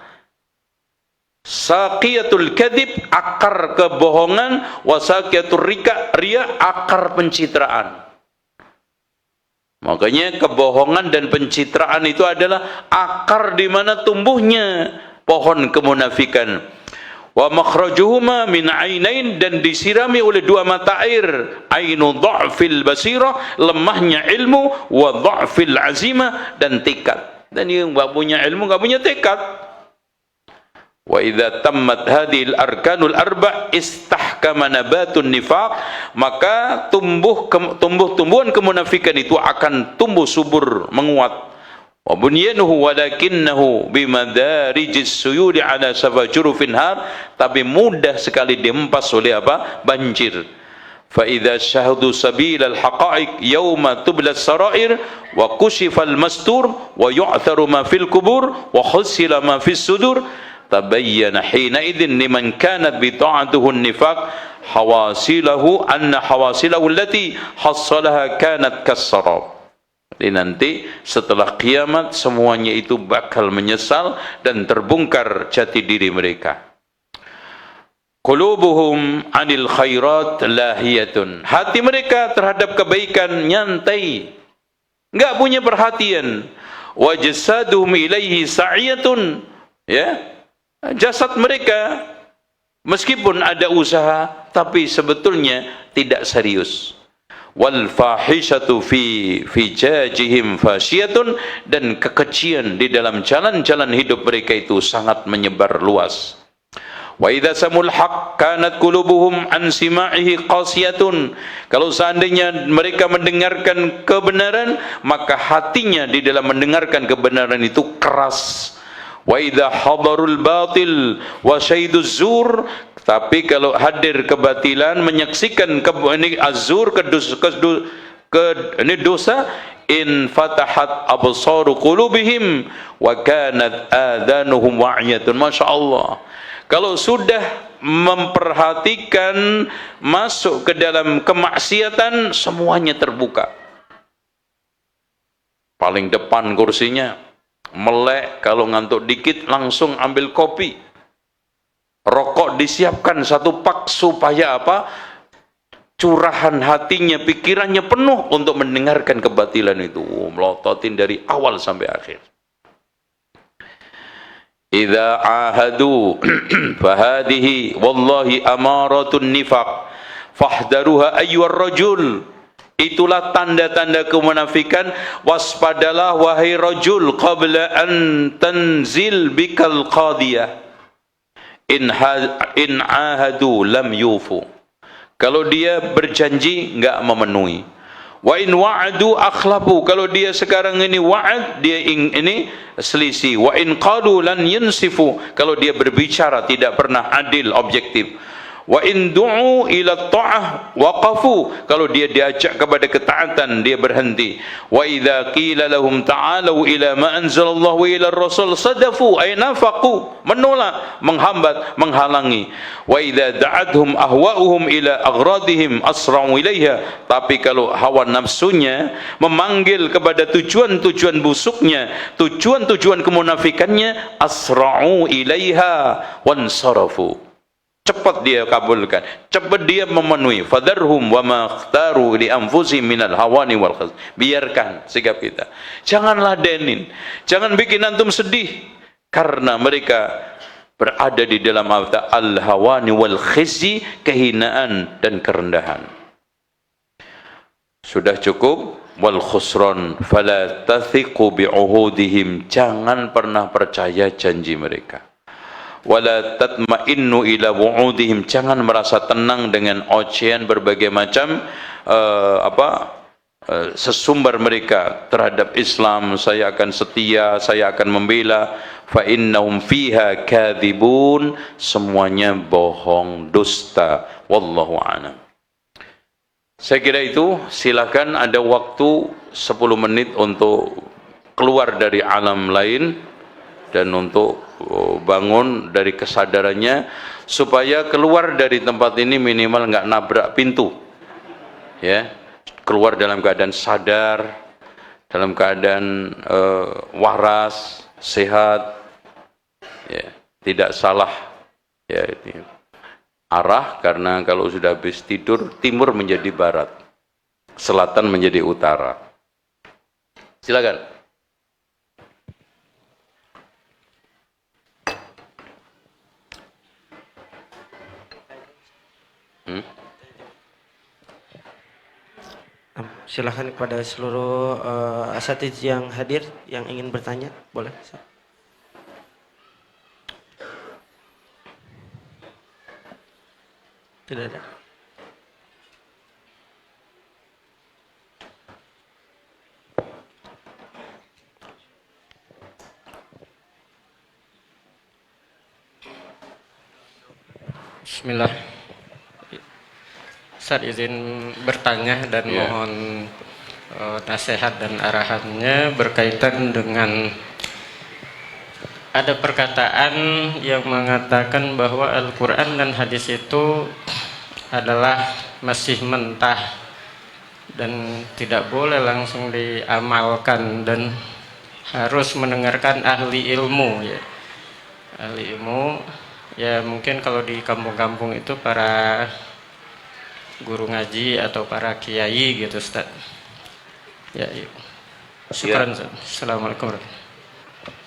Saqiyatul kadhib, akar kebohongan, wa saqiyatul riya, akar pencitraan. Makanya kebohongan dan pencitraan itu adalah akar di mana tumbuhnya pohon kemunafikan. Wa makhrajuhuma min ainain, dan disirami oleh dua mata air. Ainu dha'fil basirah, lemahnya ilmu, wa dha'fil azimah, dan tekad. Dan yang enggak punya ilmu, enggak punya tekad. Wa idza tammat hadhil arkanul arba' istahkama nabatun nifaq, maka tumbuh-tumbuhan kemunafikan itu akan tumbuh subur, menguat. Wa bunyanuhu walakinnahu bimadarijis suyudi ala safajurufin har, tapi mudah sekali diempas oleh apa? Banjir. Fa idza syahadu sabilal haqa'iq yauma tublas sarair wa kushifal mastur wa yu'tharu ma fil kubur wa khusila ma fis sudur tabayyana hina idzin liman kanat bi ta'atuhu nifaq hawasilahu anna hawasilahu allati hassalaha kanat kas-sarab. Jadi nanti setelah kiamat semuanya itu bakal menyesal dan terbongkar jati diri mereka. Qulubuhum 'anil khairat lahiyatun. Hati mereka terhadap kebaikan nyantai, enggak punya perhatian. Wa jasaduhum ilaihi sa'iyatun. Ya. Jasad mereka meskipun ada usaha tapi sebetulnya tidak serius. Wal fahishatu fi jajihim fasyatun, dan kekejian di dalam jalan-jalan hidup mereka itu sangat menyebar luas. Wa idza samul haq kanat qulubuhum an sima'ihi qasiyatun. Kalau seandainya mereka mendengarkan kebenaran, maka hatinya di dalam mendengarkan kebenaran itu keras. Wa idza hadarul batil wa syaiduz zur, tapi kalau hadir kebatilan, menyaksikan ini azur ini dosa, in fatahat absaru qulubihim wa kanat adanuhum wa'yatun. Masya Allah, kalau sudah memperhatikan masuk ke dalam kemaksiatan, semuanya terbuka. Paling depan kursinya, melek, kalau ngantuk dikit langsung ambil kopi. Rokok disiapkan satu pak supaya apa? Curahan hatinya, pikirannya penuh untuk mendengarkan kebatilan itu. Melototin dari awal sampai akhir. Idza ahadu fahadihi wallahi amaratun nifaq fahdaruha ayyuhar rajul. Itulah tanda-tanda kemunafikan. Waspadalah wahai rajul qabla an tanzil bikal qadiyah. In ahadu lam yufu. Kalau dia berjanji enggak memenuhi. Wa in wa'adu akhlafu. Kalau dia sekarang ini wa'ad, dia ini selisih. Wa in qalu lan yunsifu. Kalau dia berbicara tidak pernah adil, objektif. Wa in du'u ila ta'ah waqafu. Kalau dia diajak kepada ketaatan, dia berhenti. Wa idza qila lahum ta'alu ila ma anzalallahu ila ar-rasul sadafu ay nafaqu, menolak, menghambat, menghalangi. Wa idza da'adhum ahwa'uhum ila aghradihim asra'u ilaiha. Tapi kalau hawa nafsunya memanggil kepada tujuan-tujuan busuknya, tujuan-tujuan kemunafikannya, asra'u ilaiha wansarafu. Cepat dia kabulkan, cepat dia memenuhi. Fadarhum wa ma ikhtaru li anfusihim minal hawani wal khaz. Biarkan sikap kita. Jangan ladenin, jangan bikin antum sedih karena mereka berada di dalam al-hawani wal khizi, kehinaan dan kerendahan. Sudah cukup. Wal khusran fala tathiqu bi'uhudihim. Jangan pernah percaya janji mereka. Wala tatma'innu ila wu'udihim. Jangan merasa tenang dengan ocehan berbagai macam sesumber mereka terhadap Islam. Saya akan setia, saya akan membela. Fa innahum fiha kadhibun. Semuanya bohong, dusta. Wallahu a'lam. Saya kira itu. Silakan, ada waktu 10 menit untuk keluar dari alam lain dan untuk bangun dari kesadarannya, supaya keluar dari tempat ini minimal nggak nabrak pintu, ya, keluar dalam keadaan sadar, dalam keadaan waras, sehat, ya, tidak salah, ya, ini arah, karena kalau sudah habis tidur, timur menjadi barat, selatan menjadi utara. Silakan. Silahkan kepada seluruh asatidz yang hadir yang ingin bertanya, boleh. Tidak ada. Bismillah. Ustaz izin bertanya dan mohon nasihat dan arahannya berkaitan dengan ada perkataan yang mengatakan bahwa Al-Quran dan hadis itu adalah masih mentah dan tidak boleh langsung diamalkan dan harus mendengarkan ahli ilmu, ya. Ahli ilmu, ya, mungkin kalau di kampung-kampung itu para guru ngaji atau para kiai gitu, Ustaz. Ya, iya. Syukran, Ustaz. Assalamualaikum.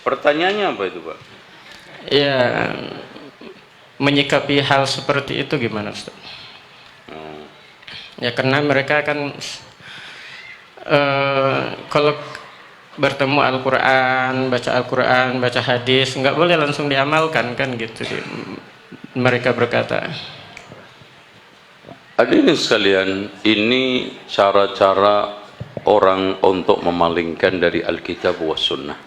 Pertanyaannya apa itu, Pak? Ya, menyikapi hal seperti itu gimana, Ustaz? Ya, karena mereka kan kalau bertemu Al-Quran, baca hadis, nggak boleh langsung diamalkan kan gitu. mereka berkata. Hadirin sekalian, ini cara-cara orang untuk memalingkan dari Alkitab wa Sunnah.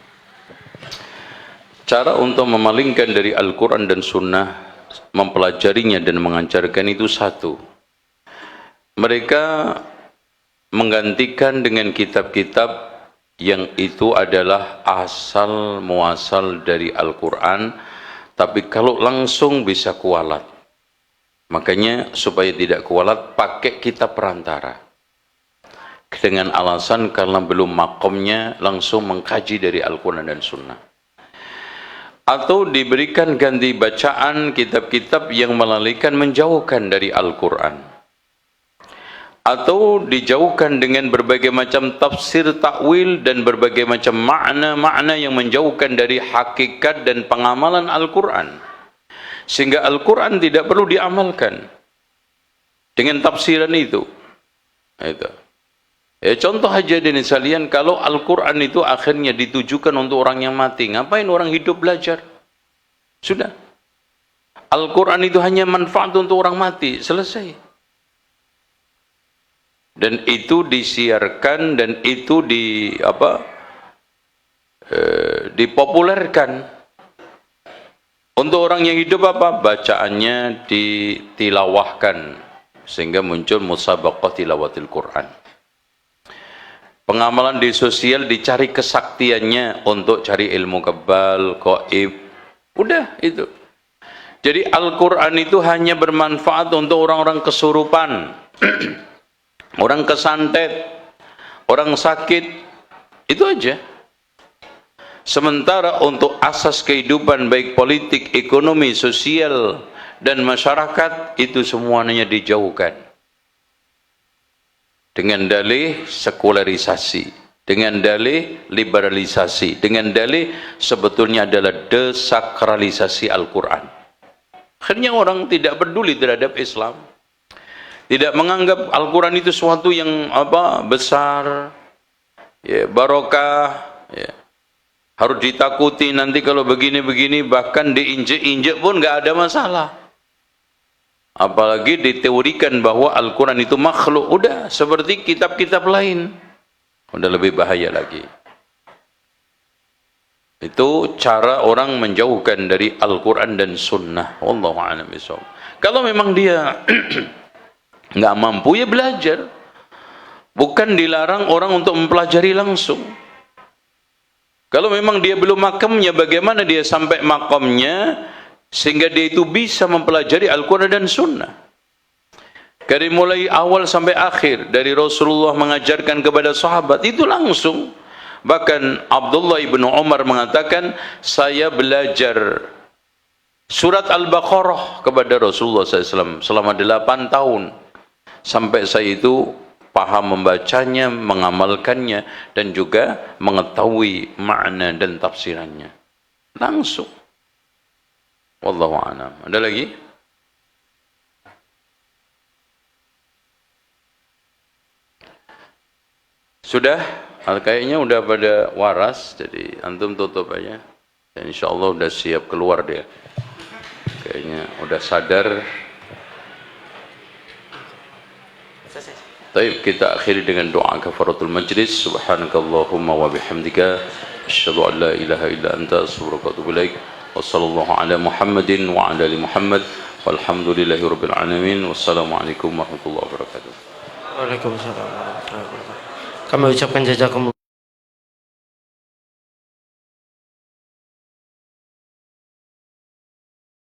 Cara untuk memalingkan dari Al-Quran dan Sunnah, mempelajarinya dan mengajarkan itu satu. Mereka menggantikan dengan kitab-kitab yang itu adalah asal muasal dari Al-Quran, tapi kalau langsung bisa kualat. Makanya supaya tidak kualat, pakai kitab perantara. Dengan alasan karena belum makomnya langsung mengkaji dari Al-Quran dan Sunnah. Atau diberikan ganti bacaan kitab-kitab yang melalaikan, menjauhkan dari Al-Quran. Atau dijauhkan dengan berbagai macam tafsir, takwil, dan berbagai macam makna-makna yang menjauhkan dari hakikat dan pengamalan Al-Quran. Sehingga Al-Quran tidak perlu diamalkan dengan tafsiran itu. Itu. Contoh aja dengan sekalian, kalau Al-Quran itu akhirnya ditujukan untuk orang yang mati, ngapain orang hidup belajar? Sudah. Al-Quran itu hanya manfaat untuk orang mati, selesai. Dan itu disiarkan dan itu dipopulerkan. Untuk orang yang hidup apa? Bacaannya ditilawahkan sehingga muncul musabaqah tilawatil Quran. Pengamalan di sosial dicari kesaktiannya untuk cari ilmu kebal, gaib. Udah itu. Jadi Al-Quran itu hanya bermanfaat untuk orang-orang kesurupan, orang kesantet, orang sakit. Itu aja. Sementara untuk asas kehidupan baik politik, ekonomi, sosial, dan masyarakat itu semuanya dijauhkan. Dengan dalih sekularisasi, dengan dalih liberalisasi, dengan dalih sebetulnya adalah desakralisasi Al-Quran. Akhirnya orang tidak peduli terhadap Islam. Tidak menganggap Al-Quran itu sesuatu yang besar, ya, barokah, ya. Harus ditakuti nanti kalau begini-begini, bahkan diinjek-injek pun nggak ada masalah. Apalagi diteorikan bahwa Al-Quran itu makhluk, udah seperti kitab-kitab lain, udah lebih bahaya lagi. Itu cara orang menjauhkan dari Al-Quran dan Sunnah. Wallahu a'lam bishawab. Kalau memang dia nggak mampu, ya belajar. Bukan dilarang orang untuk mempelajari langsung. Kalau memang dia belum makamnya, bagaimana dia sampai makamnya sehingga dia itu bisa mempelajari Al-Quran dan Sunnah? Dari mulai awal sampai akhir, dari Rasulullah mengajarkan kepada sahabat, itu langsung. Bahkan Abdullah ibnu Umar mengatakan, saya belajar surat Al-Baqarah kepada Rasulullah SAW selama 8 tahun. Sampai saya itu paham membacanya, mengamalkannya, dan juga mengetahui makna dan tafsirannya. Langsung. Wallahu a'lam. Ada lagi? Sudah? Kayaknya udah pada waras, jadi antum tutup aja. Dan insya Allah udah siap keluar dia. Kayaknya udah sadar. Baik, kita akhiri dengan doa kafaratul majlis. Subhanakallahumma wa bihamdika asyhadu an la ilaha illa anta astaghfiruka wa atubu ilaik. Wassallallahu ala Muhammadin wa ala ali Muhammad. Walhamdulillahi rabbil alamin. Wassalamualaikum warahmatullahi wabarakatuh. Waalaikumsalam warahmatullahi wabarakatuh. Kami ucapkan jazakumullah